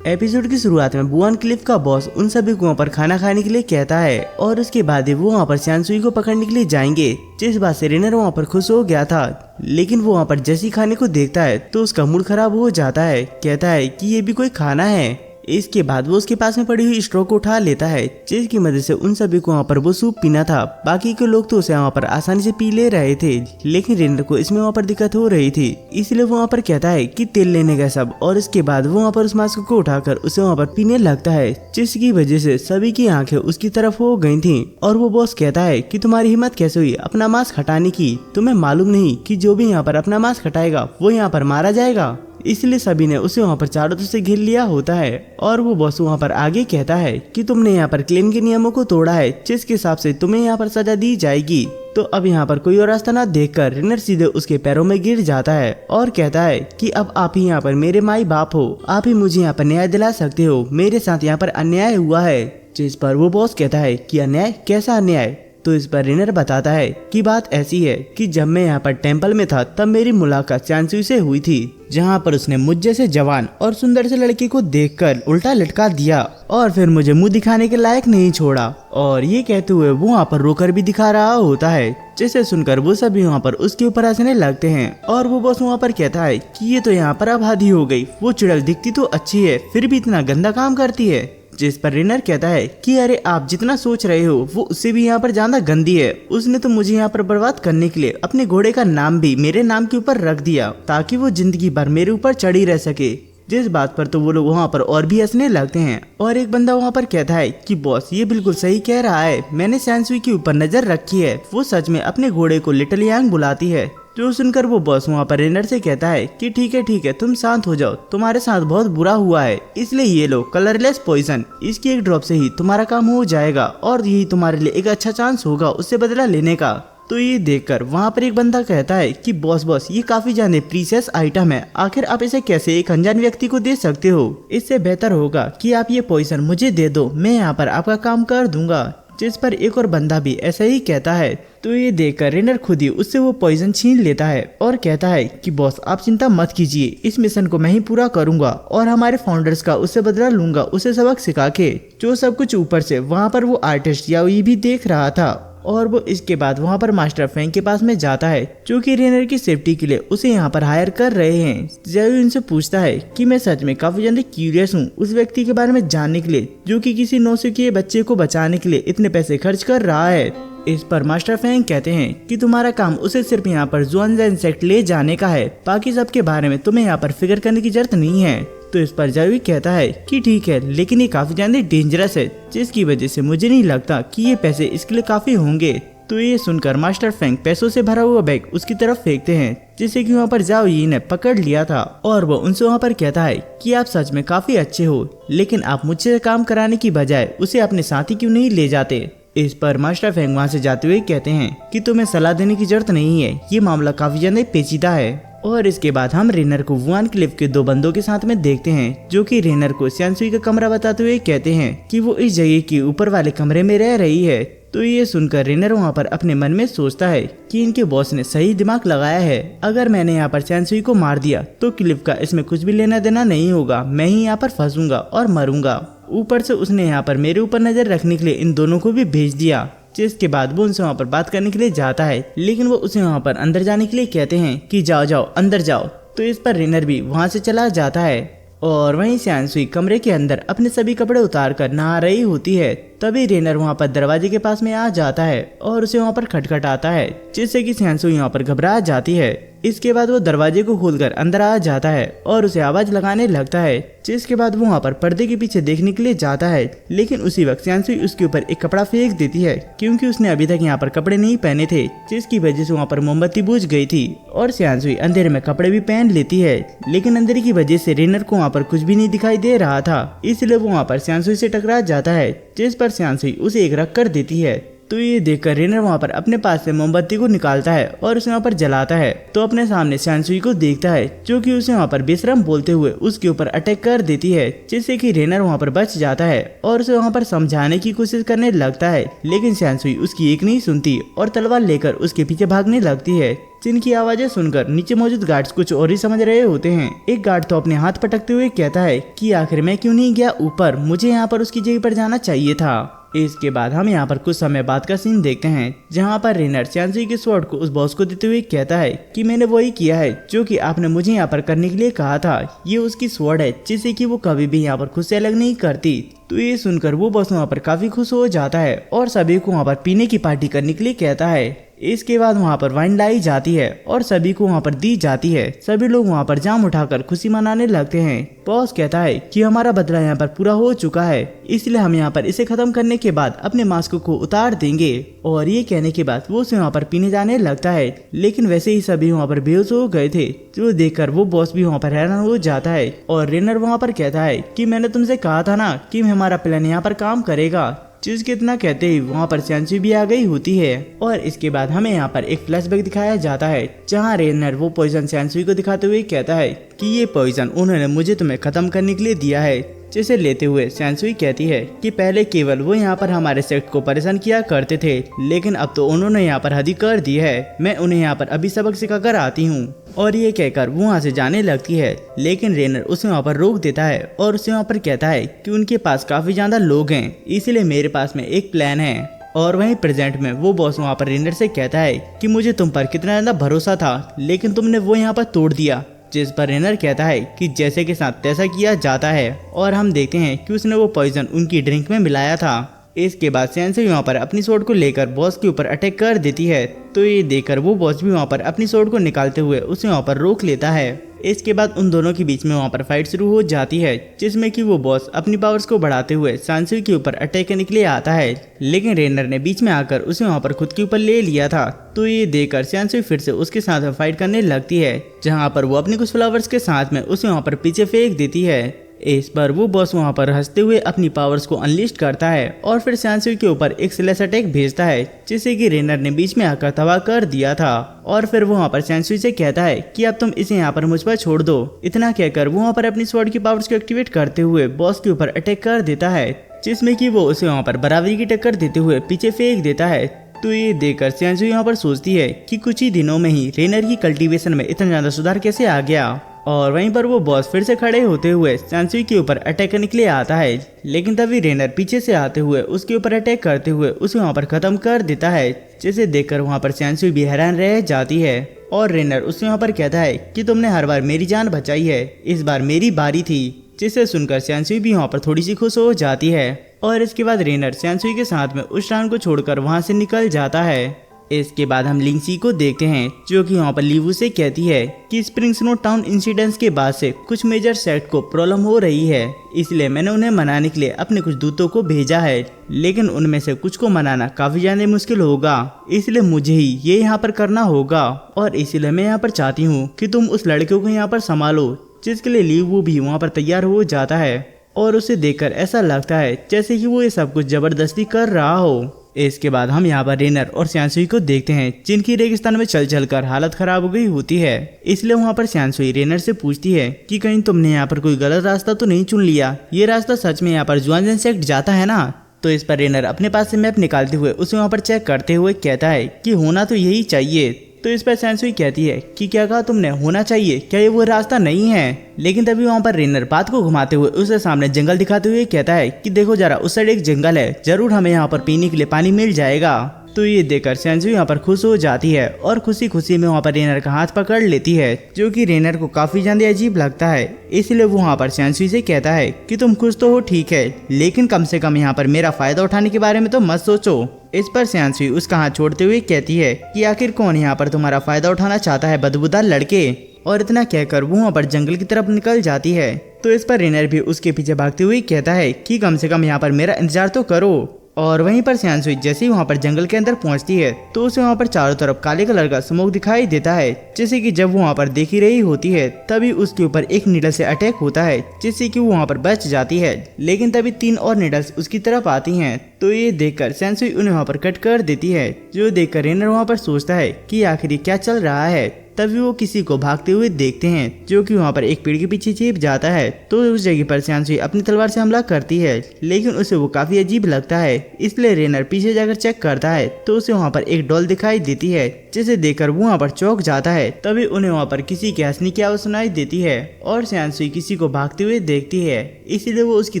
Speaker 1: एपिसोड की शुरुआत में बुआन क्लिफ का बॉस उन सभी को वहाँ पर खाना खाने के लिए कहता है, और उसके बाद वो वहाँ पर सैनसुई को पकड़ने के लिए जाएंगे, जिस बात से रेनर वहाँ पर खुश हो गया था। लेकिन वो वहाँ पर जैसी खाने को देखता है तो उसका मूड खराब हो जाता है, कहता है कि ये भी कोई खाना है। इसके बाद वो उसके पास में पड़ी हुई स्ट्रॉ को उठा लेता है, जिसकी मदद से उन सभी को वहाँ पर वो सूप पीना था। बाकी के लोग तो उसे वहाँ पर आसानी से पी ले रहे थे, लेकिन रेनर को इसमें वहाँ पर दिक्कत हो रही थी। इसलिए वो वहाँ पर कहता है कि तेल लेने का सब, और इसके बाद वो वहाँ पर उस मास्क को उठाकर उसे वहाँ पर पीने लगता है, जिसकी वजह से सभी की आंखें उसकी तरफ हो गई थी। और वो बॉस कहता है कि तुम्हारी हिम्मत कैसे हुई अपना मास्क हटाने की, तुम्हें मालूम नहीं कि जो भी यहाँ पर अपना मास्क हटाएगा वो यहाँ पर मारा जाएगा। इसलिए सभी ने उसे वहाँ पर चारों तरफ से घेर लिया होता है। और वो बॉस वहाँ पर आगे कहता है कि तुमने यहाँ पर क्लेन के नियमों को तोड़ा है, जिसके हिसाब से तुम्हें यहाँ पर सजा दी जाएगी। तो अब यहाँ पर कोई और रास्ता ना देखकर रेनर सीधे उसके पैरों में गिर जाता है और कहता है कि अब आप ही यहाँ पर मेरे माई बाप हो, आप ही मुझे यहाँ पर न्याय दिला सकते हो, मेरे साथ यहाँ पर अन्याय हुआ है। जिस पर वो बॉस कहता है कि अन्याय, कैसा अन्याय? तो इस पर रेनर बताता है कि बात ऐसी है कि जब मैं यहाँ पर टेंपल में था तब मेरी मुलाकात चांसुई से हुई थी, जहाँ पर उसने मुझ जैसे जवान और सुंदर से लड़के को देखकर उल्टा लटका दिया और फिर मुझे मुंह दिखाने के लायक नहीं छोड़ा। और ये कहते हुए वो वहाँ पर रोकर भी दिखा रहा होता है, जिसे सुनकर वो सभी वहाँ पर उसके ऊपर हंसने लगते हैं। और वो बॉस वहाँ पर कहता है कि ये तो यहाँ पर अब हद ही हो गई, वो चुड़ैल दिखती तो अच्छी है फिर भी इतना गंदा काम करती है। जिस पर रेनर कहता है कि अरे आप जितना सोच रहे हो वो उससे भी यहाँ पर ज्यादा गंदी है, उसने तो मुझे यहाँ पर बर्बाद करने के लिए अपने घोड़े का नाम भी मेरे नाम के ऊपर रख दिया ताकि वो जिंदगी भर मेरे ऊपर चढ़ी रह सके। जिस बात पर तो वो लोग वहाँ पर और भी हंसने लगते हैं। और एक बंदा वहाँ पर कहता है कि बॉस ये बिल्कुल सही कह रहा है, मैंने सैनसुई के ऊपर नजर रखी है, वो सच में अपने घोड़े को लिटिल यांग बुलाती है। जो सुनकर वो बॉस वहाँ पर रेनर से कहता है कि ठीक है तुम शांत हो जाओ, तुम्हारे साथ बहुत बुरा हुआ है, इसलिए ये लो कलरलेस पॉइजन, इसकी एक ड्रॉप से ही तुम्हारा काम हो जाएगा और यही तुम्हारे लिए एक अच्छा चांस होगा उससे बदला लेने का। तो ये देखकर वहाँ पर एक बंदा कहता है कि बॉस ये काफी ज्यादा प्रीशियस आइटम है, आखिर आप इसे कैसे एक अनजान व्यक्ति को दे सकते हो? इससे बेहतर होगा कि आप ये पॉइजन मुझे दे दो, मैं यहाँ पर आपका काम कर दूंगा। जिस पर एक और बंदा भी ऐसा ही कहता है। तो ये देखकर रेनर खुद ही उससे वो पॉइजन छीन लेता है और कहता है कि बॉस आप चिंता मत कीजिए, इस मिशन को मैं ही पूरा करूंगा और हमारे फाउंडर्स का उससे बदला लूंगा, उसे सबक सिखा के। जो सब कुछ ऊपर से वहाँ पर वो आर्टिस्ट या ये भी देख रहा था। और वो इसके बाद वहाँ पर मास्टर फैंग के पास में जाता है, जो कि रेनर की सेफ्टी के लिए उसे यहाँ पर हायर कर रहे हैं। ज़ाओयू उनसे पूछता है कि मैं सच में काफी ज्यादा क्यूरियस हूँ उस व्यक्ति के बारे में जानने के लिए जो कि किसी नौसिखिए बच्चे को बचाने के लिए इतने पैसे खर्च कर रहा है। इस पर मास्टर फैंग कहते हैं कि तुम्हारा काम उसे सिर्फ यहाँ पर जुआनजा इंसेक्ट ले जाने का है, बाकी सब के बारे में तुम्हें यहाँ पर फिक्र करने की जरूरत नहीं है। तो इस पर ज़ाओयू कहता है कि ठीक है, लेकिन ये काफी ज्यादा डेंजरस है, जिसकी वजह से मुझे नहीं लगता कि ये पैसे इसके लिए काफी होंगे। तो ये सुनकर मास्टर फैंग पैसों से भरा हुआ बैग उसकी तरफ फेंकते हैं, जिसे कि वहाँ पर ज़ाओयू ने पकड़ लिया था। और वो उनसे वहाँ पर कहता है कि आप सच में काफी अच्छे हो, लेकिन आप मुझसे काम कराने की बजाय उसे अपने साथी क्यों नहीं ले जाते? इस पर मास्टर फैंग वहाँ से जाते हुए कहते हैं कि तुम्हें सलाह देने की जरूरत नहीं है, ये मामला काफी ज्यादा पेचीदा है। और इसके बाद हम रेनर को वुआन क्लिफ के दो बंदों के साथ में देखते हैं, जो कि रेनर को सैनसुई का कमरा बताते हुए कहते हैं कि वो इस जगह के ऊपर वाले कमरे में रह रही है। तो ये सुनकर रेनर वहाँ पर अपने मन में सोचता है कि इनके बॉस ने सही दिमाग लगाया है, अगर मैंने यहाँ पर सैनसुई को मार दिया तो क्लिफ का इसमें कुछ भी लेना देना नहीं होगा, मैं ही यहाँ पर फंसूंगा और मरूंगा। ऊपर से उसने यहाँ पर मेरे ऊपर नजर रखने के लिए इन दोनों को भी भेज दिया। जिसके बाद वो उनसे वहाँ पर बात करने के लिए जाता है, लेकिन वो उसे वहाँ पर अंदर जाने के लिए कहते हैं कि जाओ जाओ अंदर जाओ। तो इस पर रेनर भी वहाँ से चला जाता है। और वहीं सैनसुई कमरे के अंदर अपने सभी कपड़े उतार कर नहा रही होती है। तभी रेनर वहाँ पर दरवाजे के पास में आ जाता है और उसे वहाँ पर खटखटाता है, जिससे कि सैनसुई यहाँ पर घबरा जाती है। इसके बाद वो दरवाजे को खोलकर अंदर आ जाता है और उसे आवाज लगाने लगता है। जिसके बाद वो वहाँ पर पर्दे के पीछे देखने के लिए जाता है, लेकिन उसी वक्त सैनसुई उसके ऊपर एक कपड़ा फेंक देती है, क्योंकि उसने अभी तक यहाँ पर कपड़े नहीं पहने थे, जिसकी वजह से वहाँ पर मोमबत्ती बुझ गई थी। और सैनसुई अंधेरे में कपड़े भी पहन लेती है, लेकिन अंधेरे की वजह से रेनर को वहाँ पर कुछ भी नहीं दिखाई दे रहा था, इसलिए वो वहाँ पर सैनसुई से टकरा जाता है, जिस पर सैनसुई उसे एक रख कर देती है। तो ये देखकर रेनर वहाँ पर अपने पास से मोमबत्ती को निकालता है और उसे वहाँ पर जलाता है। तो अपने सामने सैनसुई को देखता है, जो कि उसे वहाँ पर बेशरम बोलते हुए उसके ऊपर अटैक कर देती है, जिससे कि रेनर वहाँ पर बच जाता है और उसे वहाँ पर समझाने की कोशिश करने लगता है, लेकिन सैनसुई उसकी एक नहीं सुनती और तलवार लेकर उसके पीछे भागने लगती है। जिनकी आवाजें सुनकर नीचे मौजूद गार्ड्स कुछ और ही समझ रहे होते हैं। एक गार्ड तो अपने हाथ पटकते हुए कहता है कि आखिर मैं क्यों नहीं गया ऊपर, मुझे यहाँ पर उसकी जगह पर जाना चाहिए था। इसके बाद हम यहाँ पर कुछ समय बाद का सीन देखते हैं जहाँ पर रेनर सैनसुई के स्वॉर्ड को उस बॉस को देते हुए कहता है कि मैंने वही किया है जो कि आपने मुझे यहाँ पर करने के लिए कहा था। ये उसकी स्वॉर्ड है जिससे कि वो कभी भी यहाँ पर खुद से अलग नहीं करती। तो ये सुनकर वो बॉस वहाँ पर काफी खुश हो जाता है और सभी को वहाँ पर पीने की पार्टी करने के लिए कहता है। इसके बाद वहाँ पर वाइन लाई जाती है और सभी को वहाँ पर दी जाती है। सभी लोग वहाँ पर जाम उठाकर खुशी मनाने लगते हैं। बॉस कहता है कि हमारा बदला यहाँ पर पूरा हो चुका है, इसलिए हम यहाँ पर इसे खत्म करने के बाद अपने मास्क को उतार देंगे। और ये कहने के बाद वो उसे वहाँ पर पीने जाने लगता है, लेकिन वैसे ही सभी वहाँ पर बेहोश हो गए थे। जो देखकर वो बॉस भी वहाँ पर हैरान हो जाता है और रेनर वहाँ पर कहता है कि मैंने तुमसे कहा था ना कि हमारा प्लान यहाँ पर काम करेगा। चीज कितना कहते ही वहाँ पर सैनसुई भी आ गई होती है। और इसके बाद हमें यहाँ पर एक फ्लैशबैक दिखाया जाता है जहाँ रेनर वो पॉइजन सैनसुई को दिखाते हुए कहता है कि ये पॉइजन उन्होंने मुझे तुम्हें खत्म करने के लिए दिया है। जिसे लेते हुए सैनसुई कहती है कि पहले केवल वो यहाँ पर हमारे सेक्ट को परेशान किया करते थे, लेकिन अब तो उन्होंने यहाँ पर हद ही कर दी है। मैं उन्हें यहाँ पर अभी सबक सिखाकर आती हूँ। और ये कहकर वो वहाँ से जाने लगती है, लेकिन रेनर उसे वहाँ पर रोक देता है और उसे वहाँ पर कहता है कि उनके पास काफी ज्यादा लोग हैं, इसलिए मेरे पास में एक प्लान है। और वहीं प्रेजेंट में वो बॉस वहाँ पर रेनर से कहता है कि मुझे तुम पर कितना ज्यादा भरोसा था, लेकिन तुमने वो यहाँ पर तोड़ दिया। जिस पर रेनर कहता है कि जैसे के साथ तैसा किया जाता है। और हम देखते हैं कि उसने वो पॉइजन उनकी ड्रिंक में मिलाया था। इसके बाद सैनसुई वहाँ पर अपनी स्वॉर्ड को लेकर बॉस के ऊपर अटैक कर देती है। तो ये देखकर वो बॉस भी वहाँ पर अपनी स्वॉर्ड को निकालते हुए उसे वहाँ पर रोक लेता है। इसके बाद उन दोनों के बीच में वहाँ पर फाइट शुरू हो जाती है, जिसमें कि वो बॉस अपनी पावर्स को बढ़ाते हुए सैनसुई के ऊपर अटैक करने के लिए आता है, लेकिन रेनर ने बीच में आकर उसे वहाँ पर खुद के ऊपर ले लिया था। तो ये देखकर सैनसुई फिर से उसके साथ फाइट करने लगती है, जहाँ पर वो अपनी कुछ फ्लावर्स के साथ में उसे वहाँ पर पीछे फेंक देती है। इस पर वो बॉस वहाँ पर हंसते हुए अपनी पावर्स को अनलिस्ट करता है और फिर सैनसुई के ऊपर एक स्लैश अटैक भेजता है, जिसे कि रेनर ने बीच में आकर तबाह कर दिया था। और फिर वो वहाँ पर सैनसुई से कहता है कि अब तुम इसे यहाँ पर मुझ पर छोड़ दो। इतना कहकर वो वहाँ पर अपनी स्वॉर्ड की पावर्स को एक्टिवेट करते हुए बॉस के ऊपर अटैक कर देता है, जिसमें कि वो उसे वहाँ पर बराबरी की टक्कर देते हुए पीछे फेंक देता है। तो ये देखकर सैनसुई यहाँ पर सोचती है कि कुछ ही दिनों में ही रेनर की कल्टीवेशन में इतना ज्यादा सुधार कैसे आ गया। और वहीं पर वो बॉस फिर से खड़े होते हुए सैनसुई के ऊपर अटैक करने के लिए आता है, लेकिन तभी रेनर पीछे से आते हुए उसके ऊपर अटैक करते हुए उसे वहाँ पर खत्म कर देता है। जिसे देखकर वहाँ पर सैनसुई भी हैरान रह जाती है और रेनर उससे वहाँ पर कहता है कि तुमने हर बार मेरी जान बचाई है, इस बार मेरी बारी थी। जिसे सुनकर सैनसुई भी वहाँ पर थोड़ी सी खुश हो जाती है। और इसके बाद रेनर सैनसुई के साथ में उस टाउन को छोड़कर वहाँ से निकल जाता है। इसके बाद हम लिंगसी को देखते हैं, जो कि वहाँ पर लीवू से कहती है कि स्प्रिंग स्नो टाउन इंसिडेंट्स के बाद से कुछ मेजर सेक्ट को प्रॉब्लम हो रही है, इसलिए मैंने उन्हें मनाने के लिए अपने कुछ दूतों को भेजा है, लेकिन उनमें से कुछ को मनाना काफी ज्यादा मुश्किल होगा, इसलिए मुझे ही ये यहाँ पर करना होगा। और इसीलिए मैं यहाँ पर चाहती हूँ कि तुम उस लड़के को यहाँ पर संभालो। जिसके लिए लीवू भी वहाँ पर तैयार हो जाता है और उसे देखकर ऐसा लगता है जैसे कि वो ये सब कुछ जबरदस्ती कर रहा हो। इसके बाद हम यहाँ पर रेनर और सैनसुई को देखते हैं, जिनकी रेगिस्तान में चल चल कर हालत खराब हो गई होती है। इसलिए वहाँ पर सैनसुई रेनर से पूछती है कि कहीं तुमने यहाँ पर कोई गलत रास्ता तो नहीं चुन लिया, ये रास्ता सच में यहाँ पर जुआनजन सेक्ट जाता है ना। तो इस पर रेनर अपने पास से मैप निकालते हुए उसे वहाँ पर चेक करते हुए कहता है कि होना तो यही चाहिए। तो इस पर सैनसुई कहती है कि क्या कहा तुमने, होना चाहिए, क्या ये वो रास्ता नहीं है। लेकिन तभी वहाँ पर रेनर बात को घुमाते हुए उसे सामने जंगल दिखाते हुए कहता है कि देखो जरा, उस साइड एक जंगल है, जरूर हमें यहाँ पर पीने के लिए पानी मिल जाएगा। तो ये देखकर सैनसुई यहाँ पर खुश हो जाती है और खुशी खुशी में वहाँ पर रेनर का हाथ पकड़ लेती है, जो कि रेनर को काफी ज्यादा अजीब लगता है। इसलिए वो वहाँ पर सैनसुई से कहता है कि तुम खुश तो हो ठीक है, लेकिन कम से कम यहाँ पर मेरा फायदा उठाने के बारे में तो मत सोचो। इस पर सैनसुई उसका हाथ छोड़ते हुए कहती है कि आखिर कौन यहाँ पर तुम्हारा फायदा उठाना चाहता है, बदबूदार लड़के। और इतना कहकर वो वहाँ पर जंगल की तरफ निकल जाती है। तो इस पर रेनर भी उसके पीछे भागते हुए कहता है कि कम से कम यहाँ पर मेरा इंतजार तो करो। और वहीं पर सैनसुई जैसे ही वहाँ पर जंगल के अंदर पहुँचती है तो उसे वहाँ पर चारों तरफ काले कलर का स्मोक दिखाई देता है, जैसे कि जब वो वहाँ पर देख ही रही होती है तभी उसके ऊपर एक नीडल से अटैक होता है, जिससे कि वो वहाँ पर बच जाती है। लेकिन तभी 3 और नीडल्स उसकी तरफ आती हैं। तो ये देखकर सैनसुई उन्हें वहाँ पर कट कर देती है, जो देखकर रेनर वहाँ पर सोचता है कि आखिर ये क्या चल रहा है। तभी वो किसी को भागते हुए देखते हैं, जो कि वहाँ पर एक पेड़ के पीछे छिप जाता है। तो उस जगह पर सैनसुई अपनी तलवार से हमला करती है, लेकिन उसे वो काफी अजीब लगता है। इसलिए रेनर पीछे जाकर चेक करता है तो उसे वहाँ पर एक डॉल दिखाई देती है, जिसे देखकर वो वहाँ पर चौंक जाता है। तभी उन्हें वहाँ पर किसी के हंसने की आवाज सुनाई देती है और शानसुई किसी को भागते हुए देखती है, इसीलिए वो उसकी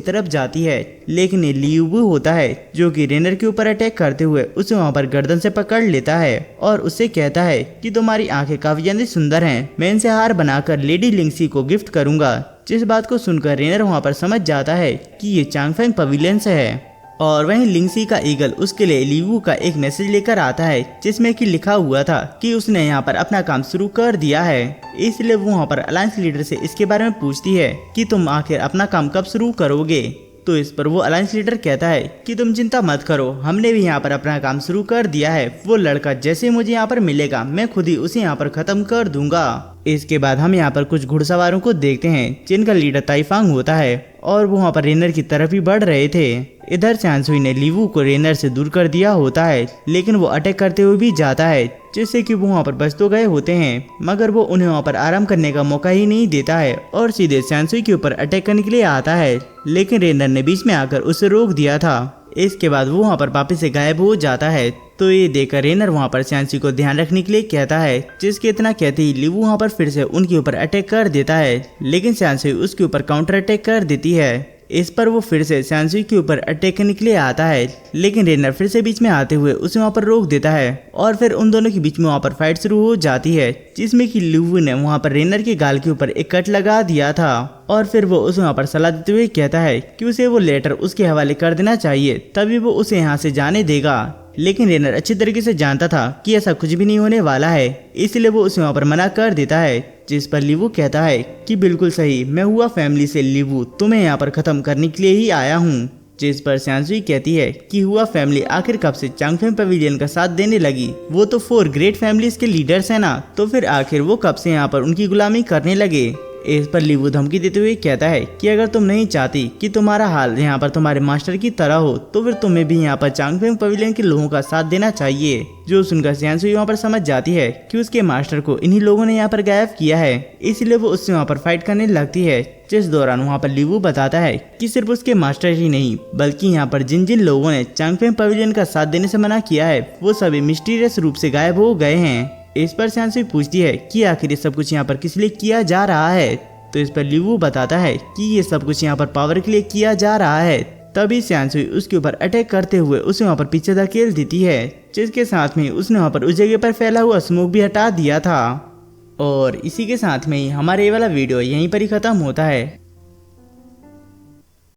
Speaker 1: तरफ जाती है। लेकिन ये लियू वू होता है जो कि रेनर के ऊपर अटैक करते हुए उसे वहाँ पर गर्दन से पकड़ लेता है और उससे कहता है कि तुम्हारी आंखें काफी ज्यादा सुंदर हैं, मैं इनसे हार बनाकर लेडी लिंगसी को गिफ्ट करूंगा। जिस बात को सुनकर रेनर वहाँ पर समझ जाता है कि ये चांगफेंग पवेलियन से है। और वहीं लिंगसी का ईगल उसके लिए लियू का एक मैसेज लेकर आता है जिसमें कि लिखा हुआ था कि उसने यहाँ पर अपना काम शुरू कर दिया है। इसलिए वो वहाँ पर अलायंस लीडर से इसके बारे में पूछती है कि तुम आखिर अपना काम कब शुरू करोगे। तो इस पर वो अलायंस लीडर कहता है कि तुम चिंता मत करो, हमने भी यहाँ पर अपना काम शुरू कर दिया है। वो लड़का जैसे मुझे यहाँ पर मिलेगा मैं खुद ही उसे यहाँ पर खत्म कर दूंगा। इसके बाद हम यहाँ पर कुछ घुड़सवारों को देखते हैं जिनका लीडर ताइफांग होता है और वो वहाँ पर रेनर की तरफ ही बढ़ रहे थे। इधर शानसुई ने लिवू को रेनर से दूर कर दिया होता है, लेकिन वो अटैक करते हुए भी जाता है जिससे कि वो वहाँ पर बच तो गए होते हैं, मगर वो उन्हें वहाँ पर आराम करने का मौका ही नहीं देता है और सीधे शानसुई के ऊपर अटैक करने के लिए आता है। लेकिन रेनर ने बीच में आकर उसे रोक दिया था। इसके बाद वो वहाँ पर वापस से गायब हो जाता है। तो ये देखकर रेनर वहाँ पर शानसुई को ध्यान रखने के लिए कहता है, जिसके इतना कहते ही लिवू वहाँ पर फिर से उनके ऊपर अटैक कर देता है, लेकिन शानसुई उसके ऊपर काउंटर अटैक कर देती है। इस पर वो फिर से शानसुई के ऊपर अटैक करने के लिए आता है, लेकिन रेनर फिर से बीच में आते हुए उसे वहाँ पर रोक देता है और फिर उन दोनों के बीच में वहाँ पर फाइट शुरू हो जाती है, जिसमें कि लिवू ने वहाँ पर रेनर के गाल के ऊपर एक कट लगा दिया था और फिर वो उसे वहाँ पर सलाह देते हुए कहता है कि उसे वो लेटर उसके हवाले कर देना चाहिए, तभी वो उसे यहाँ से जाने देगा। लेकिन रेनर अच्छी तरीके से जानता था कि ऐसा कुछ भी नहीं होने वाला है, इसलिए वो उसे वहाँ पर मना कर देता है। जिस पर लिवू कहता है कि बिल्कुल सही, मैं हुआ फैमिली से लिवू तुम्हें यहाँ पर खत्म करने के लिए ही आया हूँ। जिस पर शानसुई कहती है कि हुआ फैमिली आखिर कब से चांगफेंग पवेलियन का साथ देने लगी, वो तो 4 ग्रेट फैमिलीज के लीडर्स है ना, तो फिर आखिर वो कब से यहाँ पर उनकी गुलामी करने लगे। इस पर लिवू धमकी देते हुए कहता है कि अगर तुम नहीं चाहती कि तुम्हारा हाल यहाँ पर तुम्हारे मास्टर की तरह हो तो फिर तुम्हें भी यहाँ पर चांगफेंग पवेलियन के लोगों का साथ देना चाहिए। जो सुनकर शानसुई वहाँ पर समझ जाती है कि उसके मास्टर को इन्हीं लोगों ने यहाँ पर गायब किया है, इसलिए वो उससे वहाँ पर फाइट करने लगती है। जिस दौरान वहाँ पर लिवू बताता है कि सिर्फ उसके मास्टर ही नहीं बल्कि यहाँ पर जिन जिन लोगों ने चांगफेंग पवेलियन का साथ देने से मना किया है वो सभी मिस्टीरियस रूप से गायब हो गए हैं। इस पर शानसुई पूछती है कि आखिर ये सब कुछ यहाँ पर किस लिए किया जा रहा है। तो इस पर लिवू बताता है कि ये सब कुछ यहाँ पर पावर के लिए किया जा रहा है। तभी शानसुई उसके ऊपर अटैक करते हुए उसे वहाँ पर पीछे धकेल देती है, जिसके साथ में उसने वहाँ पर उस जगह पर फैला हुआ स्मोक भी हटा दिया था। और इसी के साथ में ही हमारा ये वाला वीडियो यहीं पर ही खत्म होता है।